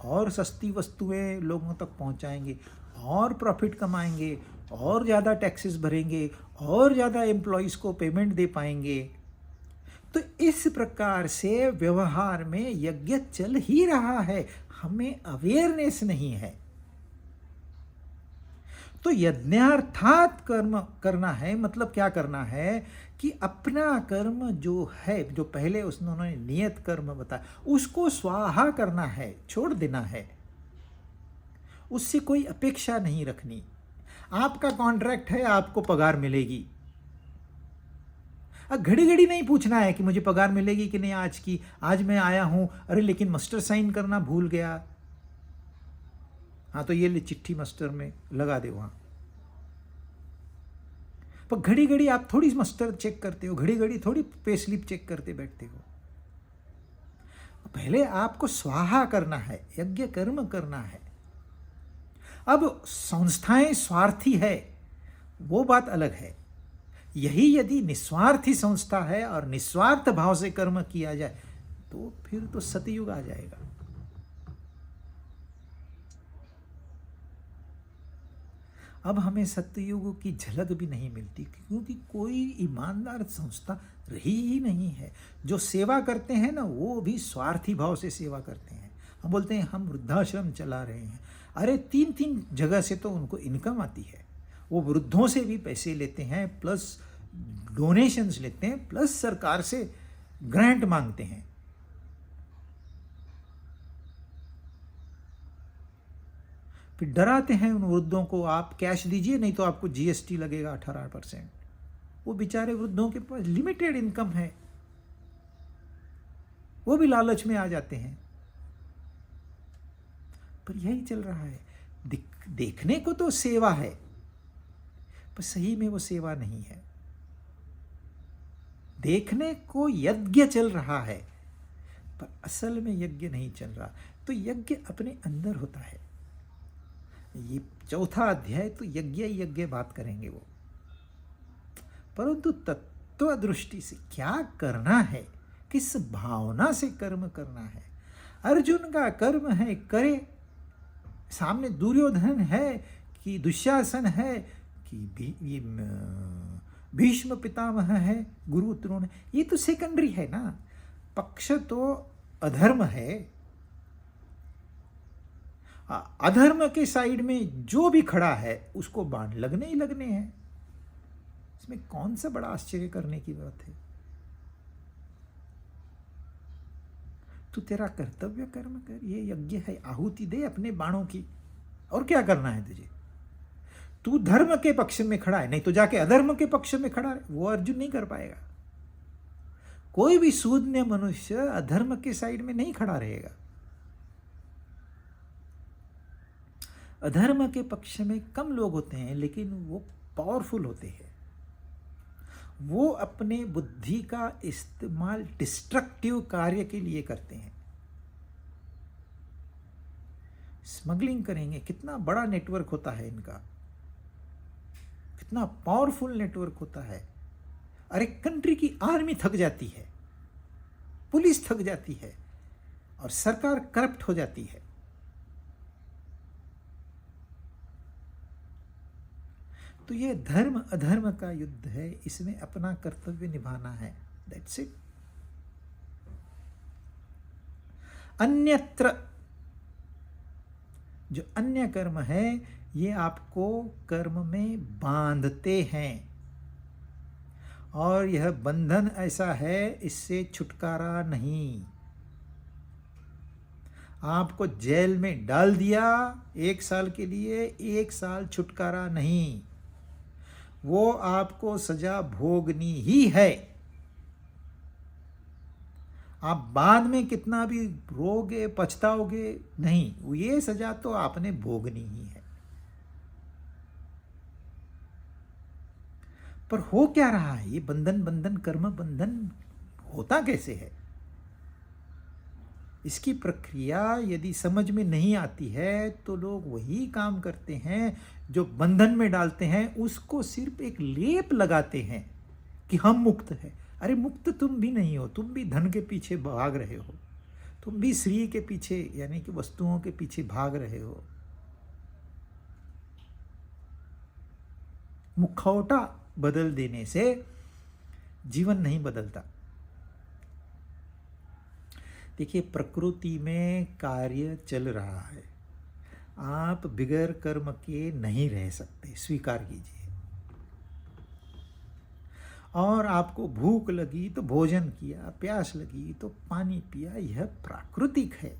और सस्ती वस्तुएं लोगों तक पहुंचाएंगे, और प्रॉफिट कमाएंगे, और ज़्यादा टैक्सेस भरेंगे, और ज़्यादा एम्प्लॉयज़ को पेमेंट दे पाएंगे। तो इस प्रकार से व्यवहार में यज्ञ चल ही रहा है, हमें अवेयरनेस नहीं है। तो यज्ञार्थात कर्म करना है, मतलब क्या करना है कि अपना कर्म जो है, जो पहले उन्होंने नियत कर्म बताया, उसको स्वाहा करना है, छोड़ देना है, उससे कोई अपेक्षा नहीं रखनी। आपका कॉन्ट्रैक्ट है, आपको पगार मिलेगी। अब घड़ी घड़ी नहीं पूछना है कि मुझे पगार मिलेगी कि नहीं आज की, आज मैं आया हूं, अरे लेकिन मास्टर साइन करना भूल गया, हाँ तो ये ले चिट्ठी मास्टर में लगा दे वहां। पर घड़ी घड़ी आप थोड़ी मास्टर चेक करते हो, घड़ी घड़ी थोड़ी पे स्लिप चेक करते बैठते हो। पहले आपको स्वाहा करना है, यज्ञ कर्म करना है। अब संस्थाएं स्वार्थी है, वो बात अलग है। यही यदि निस्वार्थी संस्था है और निस्वार्थ भाव से कर्म किया जाए तो फिर तो सतयुग आ जाएगा। अब हमें सतयुग की झलक भी नहीं मिलती, क्योंकि कोई ईमानदार संस्था रही ही नहीं है। जो सेवा करते हैं ना, वो भी स्वार्थी भाव से सेवा करते हैं। हम बोलते हैं हम वृद्धाश्रम चला रहे हैं, अरे 3-3 जगह से तो उनको इनकम आती है। वो वृद्धों से भी पैसे लेते हैं, प्लस डोनेशंस लेते हैं, प्लस सरकार से ग्रांट मांगते हैं। फिर डराते हैं उन वृद्धों को, आप कैश दीजिए नहीं तो आपको जीएसटी लगेगा 18%। वो बेचारे वृद्धों के पास लिमिटेड इनकम है, वो भी लालच में आ जाते हैं। पर यही चल रहा है। देखने को तो सेवा है, पर सही में वो सेवा नहीं है। देखने को यज्ञ चल रहा है, पर असल में यज्ञ नहीं चल रहा। तो यज्ञ अपने अंदर होता है। ये 4था अध्याय तो यज्ञ बात करेंगे वो, परंतु तत्व दृष्टि से क्या करना है, किस भावना से कर्म करना है। अर्जुन का कर्म है, करे। सामने दुर्योधन है कि दुशासन है कि भीष्म पितामह है, गुरु द्रोण, ये तो सेकेंडरी है ना। पक्ष तो अधर्म है। अधर्म के साइड में जो भी खड़ा है उसको बाण लगने ही लगने हैं। इसमें कौन सा बड़ा आश्चर्य करने की बात है। तू तेरा कर्तव्य कर्म कर, ये यज्ञ है, आहुति दे अपने बाणों की, और क्या करना है तुझे। तू धर्म के पक्ष में खड़ा है, नहीं तो जाके अधर्म के पक्ष में खड़ा है। वो अर्जुन नहीं कर पाएगा। कोई भी सूझने मनुष्य अधर्म के साइड में नहीं खड़ा रहेगा। अधर्म के पक्ष में कम लोग होते हैं, लेकिन वो पावरफुल होते हैं। वो अपने बुद्धि का इस्तेमाल डिस्ट्रक्टिव कार्य के लिए करते हैं। स्मगलिंग करेंगे, कितना बड़ा नेटवर्क होता है इनका, कितना पावरफुल नेटवर्क होता है। अरे कंट्री की आर्मी थक जाती है, पुलिस थक जाती है, और सरकार करप्ट हो जाती है। तो ये धर्म अधर्म का युद्ध है, इसमें अपना कर्तव्य निभाना है। That's it. अन्यत्र जो अन्य कर्म है, ये आपको कर्म में बांधते हैं, और यह बंधन ऐसा है, इससे छुटकारा नहीं। आपको जेल में डाल दिया 1 साल के लिए, 1 साल छुटकारा नहीं, वो आपको सजा भोगनी ही है। आप बाद में कितना भी रोगे पछताओगे नहीं, ये सजा तो आपने भोगनी ही है। पर हो क्या रहा है? ये बंधन बंधन कर्म बंधन होता कैसे है? इसकी प्रक्रिया यदि समझ में नहीं आती है तो लोग वही काम करते हैं जो बंधन में डालते हैं, उसको सिर्फ एक लेप लगाते हैं कि हम मुक्त हैं। अरे मुक्त तुम भी नहीं हो, तुम भी धन के पीछे भाग रहे हो, तुम भी श्री के पीछे यानी कि वस्तुओं के पीछे भाग रहे हो। मुखौटा बदल देने से जीवन नहीं बदलता। देखिए, प्रकृति में कार्य चल रहा है, आप बिगर कर्म के नहीं रह सकते, स्वीकार कीजिए। और आपको भूख लगी तो भोजन किया, प्यास लगी तो पानी पिया, यह प्राकृतिक है।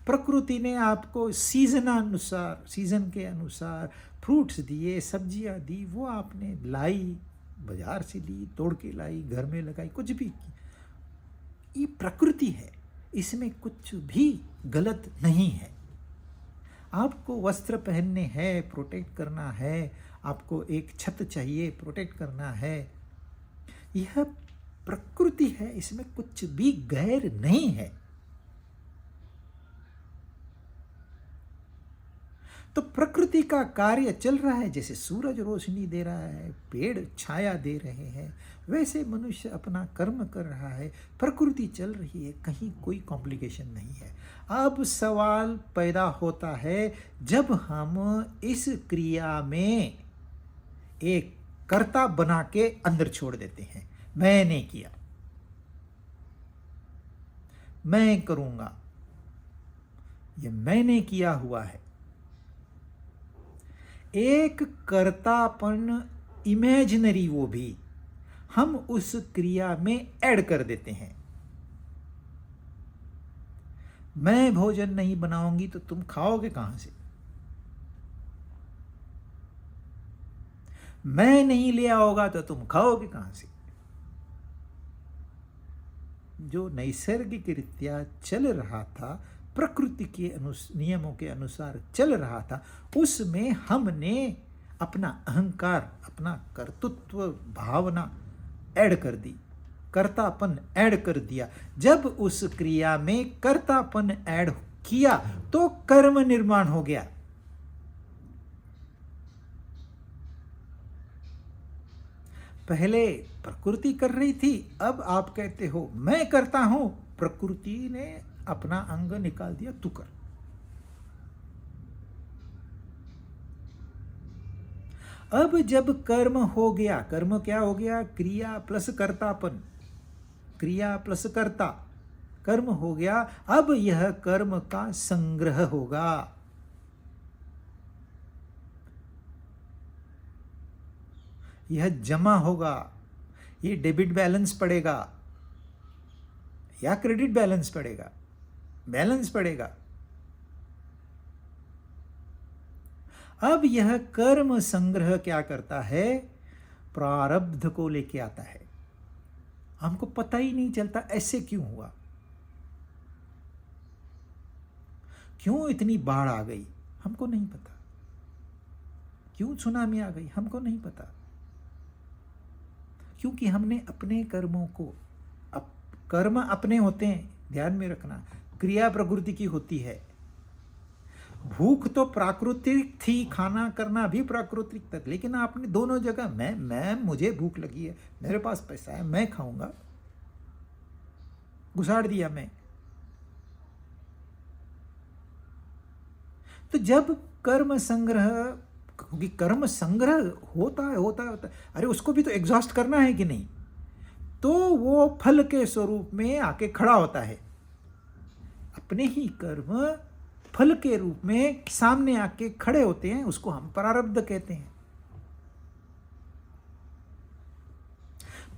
प्रकृति ने आपको सीजनानुसार, सीजन के अनुसार फ्रूट्स दिए, सब्जियां दी, वो आपने लाई, बाजार से ली, तोड़ के लाई, घर में लगाई, कुछ भी की। ये प्रकृति है, इसमें कुछ भी गलत नहीं है। आपको वस्त्र पहनने हैं, प्रोटेक्ट करना है, आपको एक छत चाहिए, प्रोटेक्ट करना है, यह प्रकृति है, इसमें कुछ भी गैर नहीं है। तो प्रकृति का कार्य चल रहा है, जैसे सूरज रोशनी दे रहा है, पेड़ छाया दे रहे हैं, वैसे मनुष्य अपना कर्म कर रहा है, प्रकृति चल रही है, कहीं कोई कॉम्प्लिकेशन नहीं है। अब सवाल पैदा होता है जब हम इस क्रिया में एक कर्ता बना के अंदर छोड़ देते हैं, मैंने किया, मैं करूंगा, ये मैंने किया हुआ है। एक कर्तापन इमेजिनरी, वो भी हम उस क्रिया में ऐड कर देते हैं। मैं भोजन नहीं बनाऊंगी तो तुम खाओगे कहां से? मैं नहीं ले आओगा तो तुम खाओगे कहां से? जो नैसर्गिक रीत्या चल रहा था, प्रकृति के नियमों के अनुसार चल रहा था, उसमें हमने अपना अहंकार, अपना कर्तृत्व भावना ऐड कर दी, कर्तापन ऐड कर दिया। जब उस क्रिया में कर्तापन ऐड किया तो कर्म निर्माण हो गया। पहले प्रकृति कर रही थी, अब आप कहते हो मैं करता हूं, प्रकृति ने अपना अंग निकाल दिया, तू कर। अब जब कर्म हो गया, कर्म क्या हो गया? क्रिया प्लस कर्तापन, क्रिया प्लस कर्ता, कर्म हो गया। अब यह कर्म का संग्रह होगा। यह जमा होगा, ये डेबिट बैलेंस पड़ेगा या क्रेडिट बैलेंस पड़ेगा? बैलेंस पड़ेगा। अब यह कर्म संग्रह क्या करता है? प्रारब्ध को लेके आता है। हमको पता ही नहीं चलता ऐसे क्यों हुआ, क्यों इतनी बाढ़ आ गई, हमको नहीं पता। क्यों सुनामी आ गई, हमको नहीं पता। क्योंकि हमने अपने कर्मों को, कर्म अपने होते हैं, ध्यान में रखना, क्रिया प्रकृति की होती है। भूख तो प्राकृतिक थी, खाना करना भी प्राकृतिक था, लेकिन आपने दोनों जगह मैं मुझे भूख लगी है, मेरे पास पैसा है, मैं खाऊंगा, घुसाड़ दिया मैं। तो जब कर्म संग्रह, क्योंकि कर्म संग्रह होता है, अरे उसको भी तो एग्जॉस्ट करना है कि नहीं, तो वो फल के स्वरूप में आके खड़ा होता है। अपने ही कर्म फल के रूप में सामने आके खड़े होते हैं, उसको हम प्रारब्ध कहते हैं।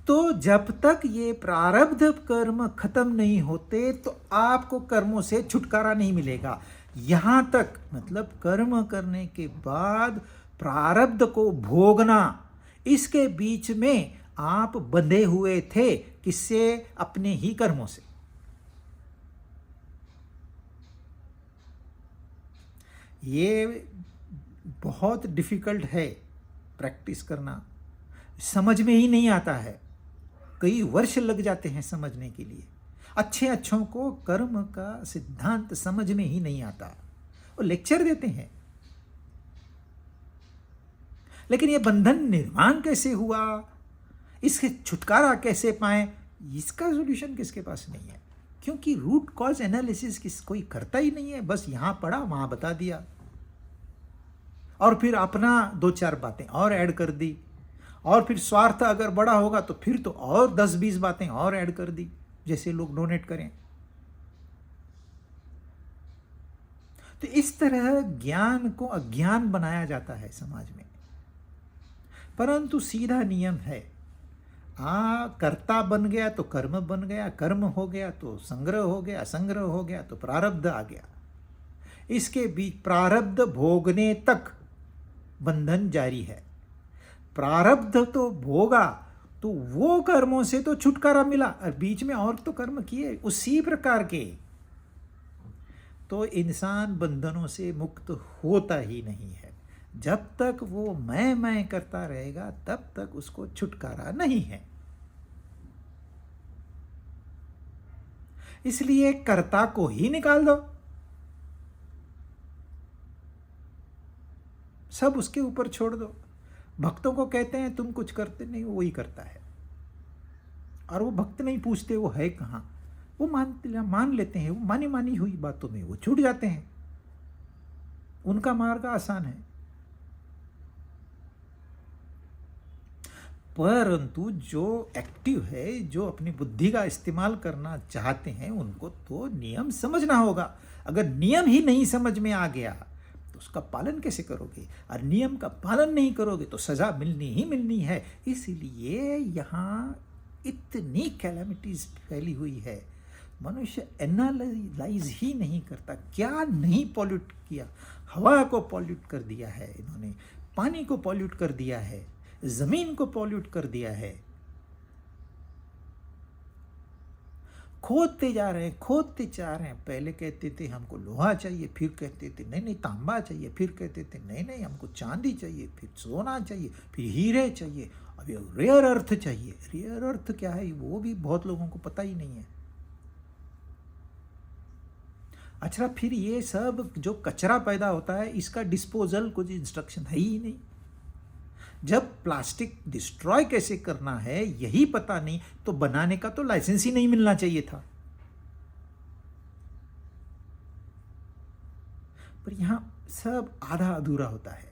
तो जब तक ये प्रारब्ध कर्म खत्म नहीं होते तो आपको कर्मों से छुटकारा नहीं मिलेगा। यहां तक मतलब कर्म करने के बाद प्रारब्ध को भोगना, इसके बीच में आप बंधे हुए थे। किससे? अपने ही कर्मों से। ये बहुत डिफिकल्ट है प्रैक्टिस करना, समझ में ही नहीं आता है। कई वर्ष लग जाते हैं समझने के लिए। अच्छों को कर्म का सिद्धांत समझ में ही नहीं आता। वो लेक्चर देते हैं, लेकिन ये बंधन निर्माण कैसे हुआ, इससे छुटकारा कैसे पाएं, इसका सॉल्यूशन किसके पास नहीं है। क्योंकि रूट कॉज एनालिसिस कोई करता ही नहीं है। बस यहां पढ़ा, वहां बता दिया, और फिर अपना 2-4 बातें और ऐड कर दी, और फिर स्वार्थ अगर बड़ा होगा तो फिर तो और 10-20 बातें और ऐड कर दी, जैसे लोग डोनेट करें। तो इस तरह ज्ञान को अज्ञान बनाया जाता है समाज में। परंतु सीधा नियम है, कर्ता बन गया तो कर्म बन गया, कर्म हो गया तो संग्रह हो गया, संग्रह हो गया तो प्रारब्ध आ गया। इसके बीच प्रारब्ध भोगने तक बंधन जारी है। प्रारब्ध तो भोगा तो वो कर्मों से तो छुटकारा मिला, और बीच में और तो कर्म किए उसी प्रकार के, तो इंसान बंधनों से मुक्त होता ही नहीं है। जब तक वो मैं करता रहेगा तब तक उसको छुटकारा नहीं है। इसलिए कर्ता को ही निकाल दो, सब उसके ऊपर छोड़ दो। भक्तों को कहते हैं तुम कुछ करते नहीं, वो ही करता है। और वो भक्त नहीं पूछते वो है कहां, वो मान लेते हैं, वो मानी हुई बातों में वो छूट जाते हैं। उनका मार्ग आसान है। परंतु जो एक्टिव है, जो अपनी बुद्धि का इस्तेमाल करना चाहते हैं, उनको तो नियम समझना होगा। अगर नियम ही नहीं समझ में आ गया तो उसका पालन कैसे करोगे? और नियम का पालन नहीं करोगे तो सजा मिलनी ही मिलनी है। इसलिए यहाँ इतनी कैलेमिटीज फैली हुई है। मनुष्य एनालाइज ही नहीं करता, क्या नहीं पॉल्यूट किया। हवा को पॉल्यूट कर दिया है इन्होंने, पानी को पॉल्यूट कर दिया है, जमीन को पॉल्यूट कर दिया है। खोदते जा रहे हैं। पहले कहते थे हमको लोहा चाहिए, फिर कहते थे नहीं तांबा चाहिए, फिर कहते थे नहीं हमको चांदी चाहिए, फिर सोना चाहिए, फिर हीरे चाहिए, अब ये रेयर अर्थ चाहिए। रेयर अर्थ क्या है वो भी बहुत लोगों को पता ही नहीं है। अच्छा, फिर ये सब जो कचरा पैदा होता है इसका डिस्पोजल कुछ इंस्ट्रक्शन है ही नहीं। जब प्लास्टिक डिस्ट्रॉय कैसे करना है यही पता नहीं, तो बनाने का तो लाइसेंस ही नहीं मिलना चाहिए था। पर यहां सब आधा अधूरा होता है।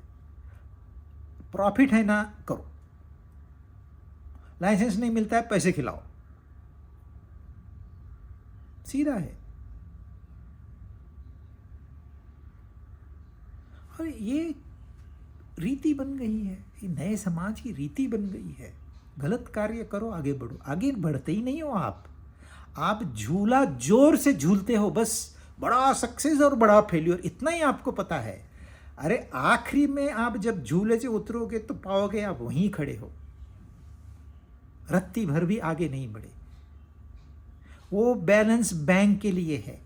प्रॉफिट है ना, करो। लाइसेंस नहीं मिलता है, पैसे खिलाओ, सीधा है। और ये रीति बन गई है, ये नए समाज की रीति बन गई है। गलत कार्य करो, आगे बढ़ो। आगे बढ़ते ही नहीं हो आप झूला जोर से झूलते हो, बस बड़ा सक्सेस और बड़ा फेल्यूर, इतना ही आपको पता है। अरे आखिरी में आप जब झूले से उतरोगे तो पाओगे आप वहीं खड़े हो, रत्ती भर भी आगे नहीं बढ़े। वो बैलेंस बैंक के लिए है,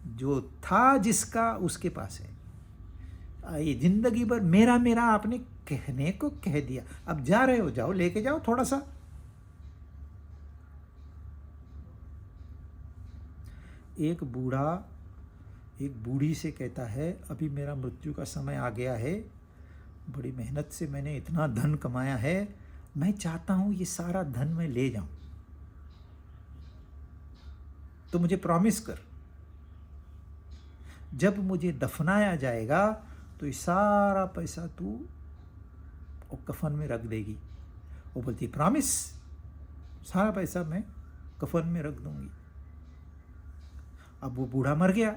जो था जिसका उसके पास है। ये जिंदगी भर मेरा आपने कहने को कह दिया, अब जा रहे हो, जाओ, लेके जाओ थोड़ा सा। एक बूढ़ा एक बूढ़ी से कहता है, अभी मेरा मृत्यु का समय आ गया है, बड़ी मेहनत से मैंने इतना धन कमाया है, मैं चाहता हूं ये सारा धन मैं ले जाऊं, तो मुझे प्रॉमिस कर, जब मुझे दफनाया जाएगा तो ये सारा पैसा तू वो कफन में रख देगी। वो बोलती प्रॉमिस, सारा पैसा मैं कफन में रख दूंगी। अब वो बूढ़ा मर गया।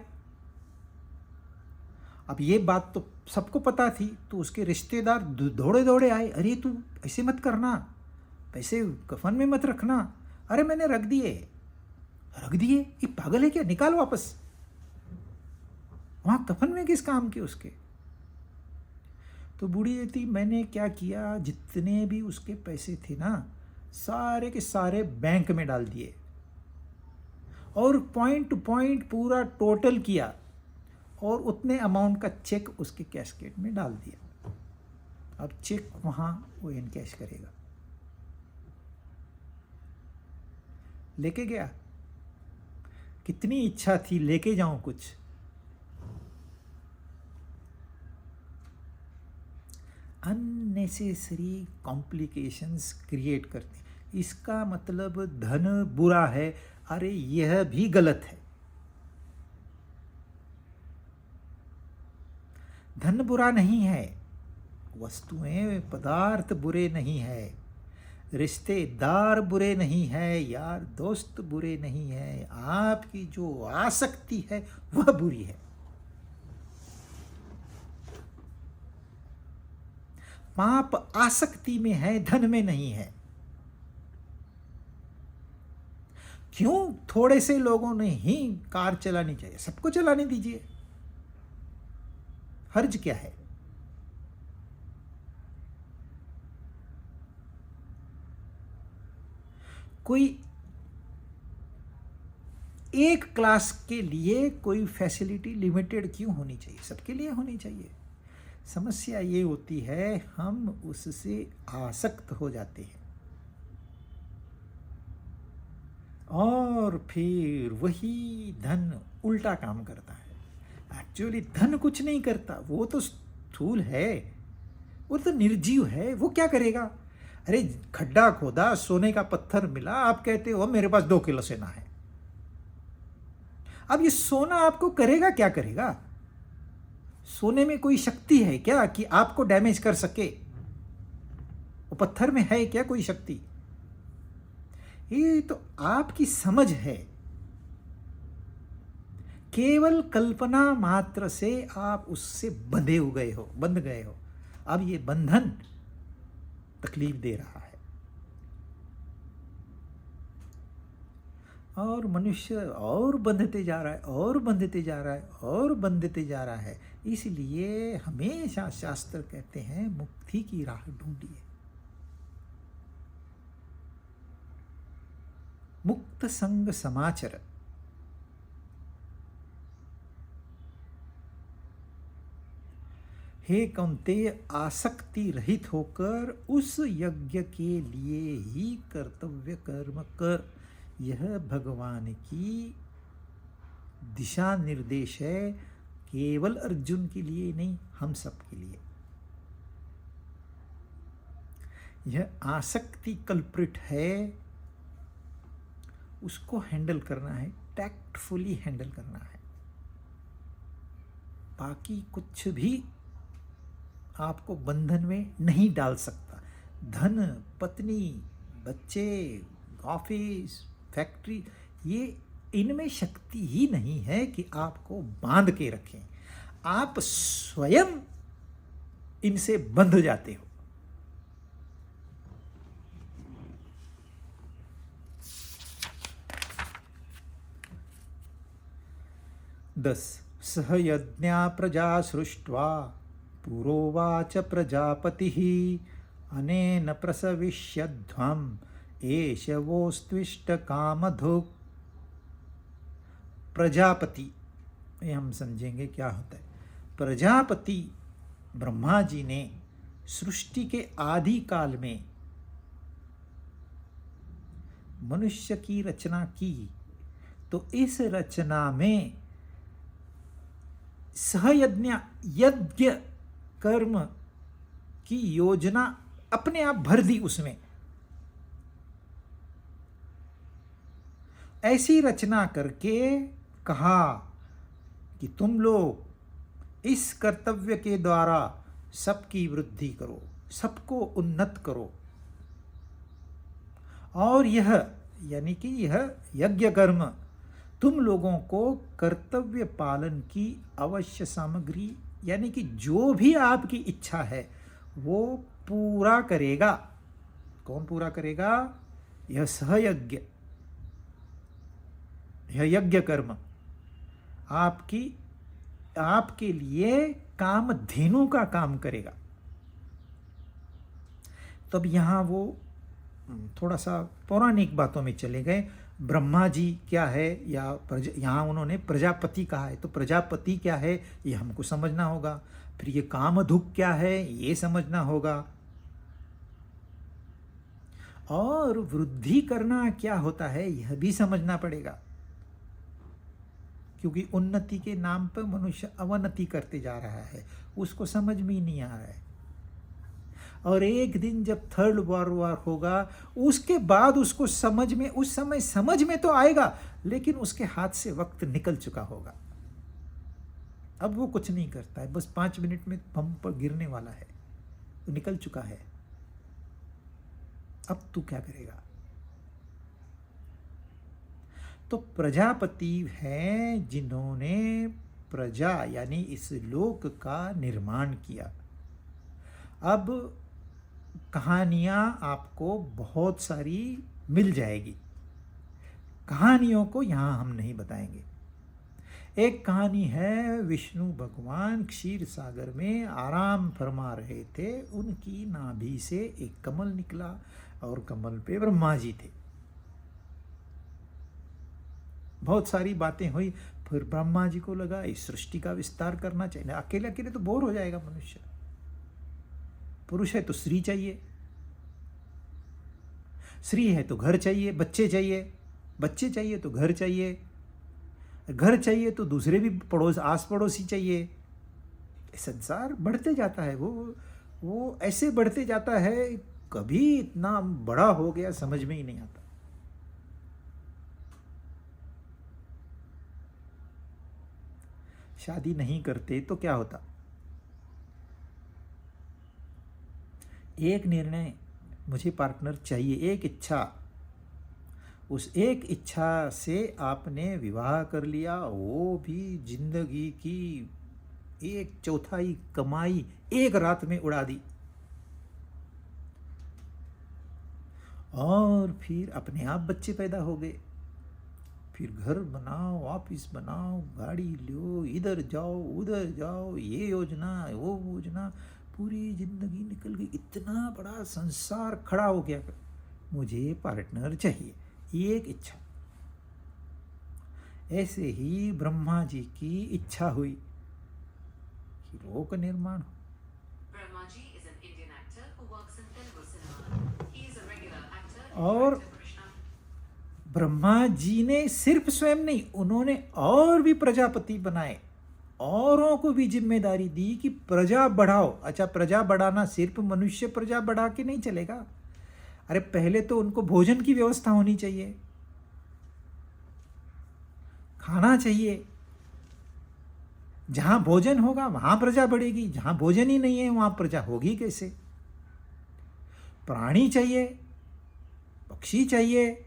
अब ये बात तो सबको पता थी, तो उसके रिश्तेदार दौड़े दौड़े आए, अरे तू ऐसे मत करना, पैसे कफन में मत रखना। अरे मैंने रख दिए। रख दिए? ये पागल है क्या? निकाल वापस। वहां कफन में किस काम के उसके? तो बूढ़ी कहती मैंने क्या किया, जितने भी उसके पैसे थे ना सारे के सारे बैंक में डाल दिए और पॉइंट टू पॉइंट पूरा टोटल किया और उतने अमाउंट का चेक उसके कैशकेट में डाल दिया। अब चेक वहां वो इनकैश करेगा। लेके गया, कितनी इच्छा थी लेके जाऊं कुछ, अननेसेसरी कॉम्प्लिकेशंस क्रिएट करते। इसका मतलब धन बुरा है, अरे यह भी गलत है। धन बुरा नहीं है, वस्तुएं पदार्थ बुरे नहीं है, रिश्तेदार बुरे नहीं है, यार दोस्त बुरे नहीं है, आपकी जो आसक्ति है वह बुरी है। पाप आसक्ति में है, धन में नहीं है। क्यों थोड़े से लोगों ने ही कार चलानी चाहिए? सबको चलाने दीजिए, हर्ज क्या है? कोई एक क्लास के लिए कोई फैसिलिटी लिमिटेड क्यों होनी चाहिए? सबके लिए होनी चाहिए। समस्या ये होती है हम उससे आसक्त हो जाते हैं और फिर वही धन उल्टा काम करता है। एक्चुअली धन कुछ नहीं करता, वो तो स्थूल है, वो तो निर्जीव है। वो क्या करेगा? अरे खड्डा खोदा, सोने का पत्थर मिला, आप कहते हो मेरे पास 2 किलो सोना है। अब ये सोना आपको करेगा क्या? करेगा? सोने में कोई शक्ति है क्या कि आपको डैमेज कर सके? वो पत्थर में है क्या कोई शक्ति? ये तो आपकी समझ है, केवल कल्पना मात्र से आप उससे बंध गए हो। अब ये बंधन तकलीफ दे रहा है और मनुष्य और बंधते जा रहा है और बंधते जा रहा है और बंधते जा रहा है। इसलिए हमेशा शास्त्र कहते हैं मुक्ति की राह ढूंढिए, मुक्त संग समाचर। हे कौन्तेय, आसक्ति रहित होकर उस यज्ञ के लिए ही कर्तव्य कर्म कर। यह भगवान की दिशा निर्देश है, केवल अर्जुन के लिए नहीं, हम सब के लिए। यह आसक्ति कल्प्रिट है, उसको हैंडल करना है, टैक्टफुली हैंडल करना है। बाकी कुछ भी आपको बंधन में नहीं डाल सकता। धन, पत्नी, बच्चे, ऑफिस, फैक्ट्री, ये इनमें शक्ति ही नहीं है कि आपको बांध के रखें। आप स्वयं इनसे बंध जाते हो। दस सह यज्ञा प्रजा सृष्ट्वा पुरोवाच प्रजापतिः अनेन प्रसविष्यध्वम् एष वोस्त्विष्ट कामधुक्। प्रजापति, ये हम समझेंगे क्या होता है। प्रजापति ब्रह्मा जी ने सृष्टि के आदि काल में मनुष्य की रचना की, तो इस रचना में सहयज्ञ, यज्ञ कर्म की योजना अपने आप भर दी उसमें। ऐसी रचना करके कहा कि तुम लोग इस कर्तव्य के द्वारा सबकी वृद्धि करो, सबको उन्नत करो। और यह यानी कि यह यज्ञ कर्म तुम लोगों को कर्तव्य पालन की अवश्य सामग्री, यानी कि जो भी आपकी इच्छा है वो पूरा करेगा। कौन पूरा करेगा? यह सहयज्ञ, यह यज्ञ कर्म आपके लिए कामधेनु का काम करेगा। तब यहाँ वो थोड़ा सा पौराणिक बातों में चले गए। ब्रह्मा जी क्या है, या यहाँ उन्होंने प्रजापति कहा है, तो प्रजापति क्या है ये हमको समझना होगा। फिर ये कामधुक क्या है ये समझना होगा, और वृद्धि करना क्या होता है यह भी समझना पड़ेगा, क्योंकि उन्नति के नाम पर मनुष्य अवनति करते जा रहा है, उसको समझ में ही नहीं आ रहा है। और एक दिन जब थर्ड वर्ल्ड वॉर होगा, उसके बाद उसको समझ में, उस समय समझ में तो आएगा, लेकिन उसके हाथ से वक्त निकल चुका होगा। अब वो कुछ नहीं करता है, बस 5 मिनट में बम पर गिरने वाला है, तो निकल चुका है। अब तू क्या करेगा? तो प्रजापति हैं जिन्होंने प्रजा यानी इस लोक का निर्माण किया। अब कहानियाँ आपको बहुत सारी मिल जाएगी, कहानियों को यहाँ हम नहीं बताएंगे। एक कहानी है, विष्णु भगवान क्षीर सागर में आराम फरमा रहे थे, उनकी नाभि से एक कमल निकला और कमल पे ब्रह्मा जी थे। बहुत सारी बातें हुई, फिर ब्रह्मा जी को लगा इस सृष्टि का विस्तार करना चाहिए। अकेले अकेले तो बोर हो जाएगा मनुष्य, पुरुष है तो स्त्री चाहिए, स्त्री है तो घर चाहिए, बच्चे चाहिए, बच्चे चाहिए तो घर चाहिए, घर चाहिए तो दूसरे भी आस पड़ोसी चाहिए। संसार बढ़ते जाता है, वो ऐसे बढ़ते जाता है, कभी इतना बड़ा हो गया समझ में ही नहीं आता। शादी नहीं करते तो क्या होता? एक निर्णय, मुझे पार्टनर चाहिए, एक इच्छा, उस एक इच्छा से आपने विवाह कर लिया, वो भी जिंदगी की 1/4 कमाई एक रात में उड़ा दी, और फिर अपने आप बच्चे पैदा हो गए, फिर घर बनाओ, ऑफिस बनाओ, गाड़ी लो, इधर जाओ उधर जाओ, ये योजना वो योजना, पूरी जिंदगी निकल गई, इतना बड़ा संसार खड़ा हो गया। मुझे पार्टनर चाहिए, एक इच्छा। ऐसे ही ब्रह्मा जी की इच्छा हुई कि लोक निर्माण हो। और ब्रह्मा जी ने सिर्फ स्वयं नहीं, उन्होंने और भी प्रजापति बनाए, औरों को भी जिम्मेदारी दी कि प्रजा बढ़ाओ। अच्छा, प्रजा बढ़ाना सिर्फ मनुष्य प्रजा बढ़ा के नहीं चलेगा, अरे पहले तो उनको भोजन की व्यवस्था होनी चाहिए, खाना चाहिए। जहां भोजन होगा वहां प्रजा बढ़ेगी, जहां भोजन ही नहीं है वहां प्रजा होगी कैसे? प्राणी चाहिए, पक्षी चाहिए,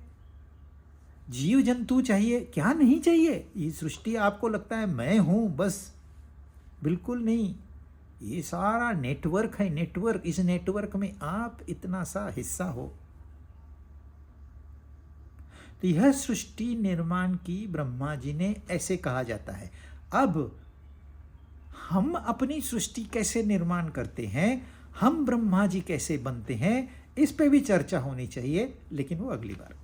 जीव जंतु चाहिए, क्या नहीं चाहिए? ये सृष्टि आपको लगता है मैं हूं बस, बिल्कुल नहीं। ये सारा नेटवर्क है, नेटवर्क। इस नेटवर्क में आप इतना सा हिस्सा हो। तो यह सृष्टि निर्माण की ब्रह्मा जी ने ऐसे कहा जाता है। अब हम अपनी सृष्टि कैसे निर्माण करते हैं, हम ब्रह्मा जी कैसे बनते हैं, इस पे भी चर्चा होनी चाहिए, लेकिन वो अगली बार।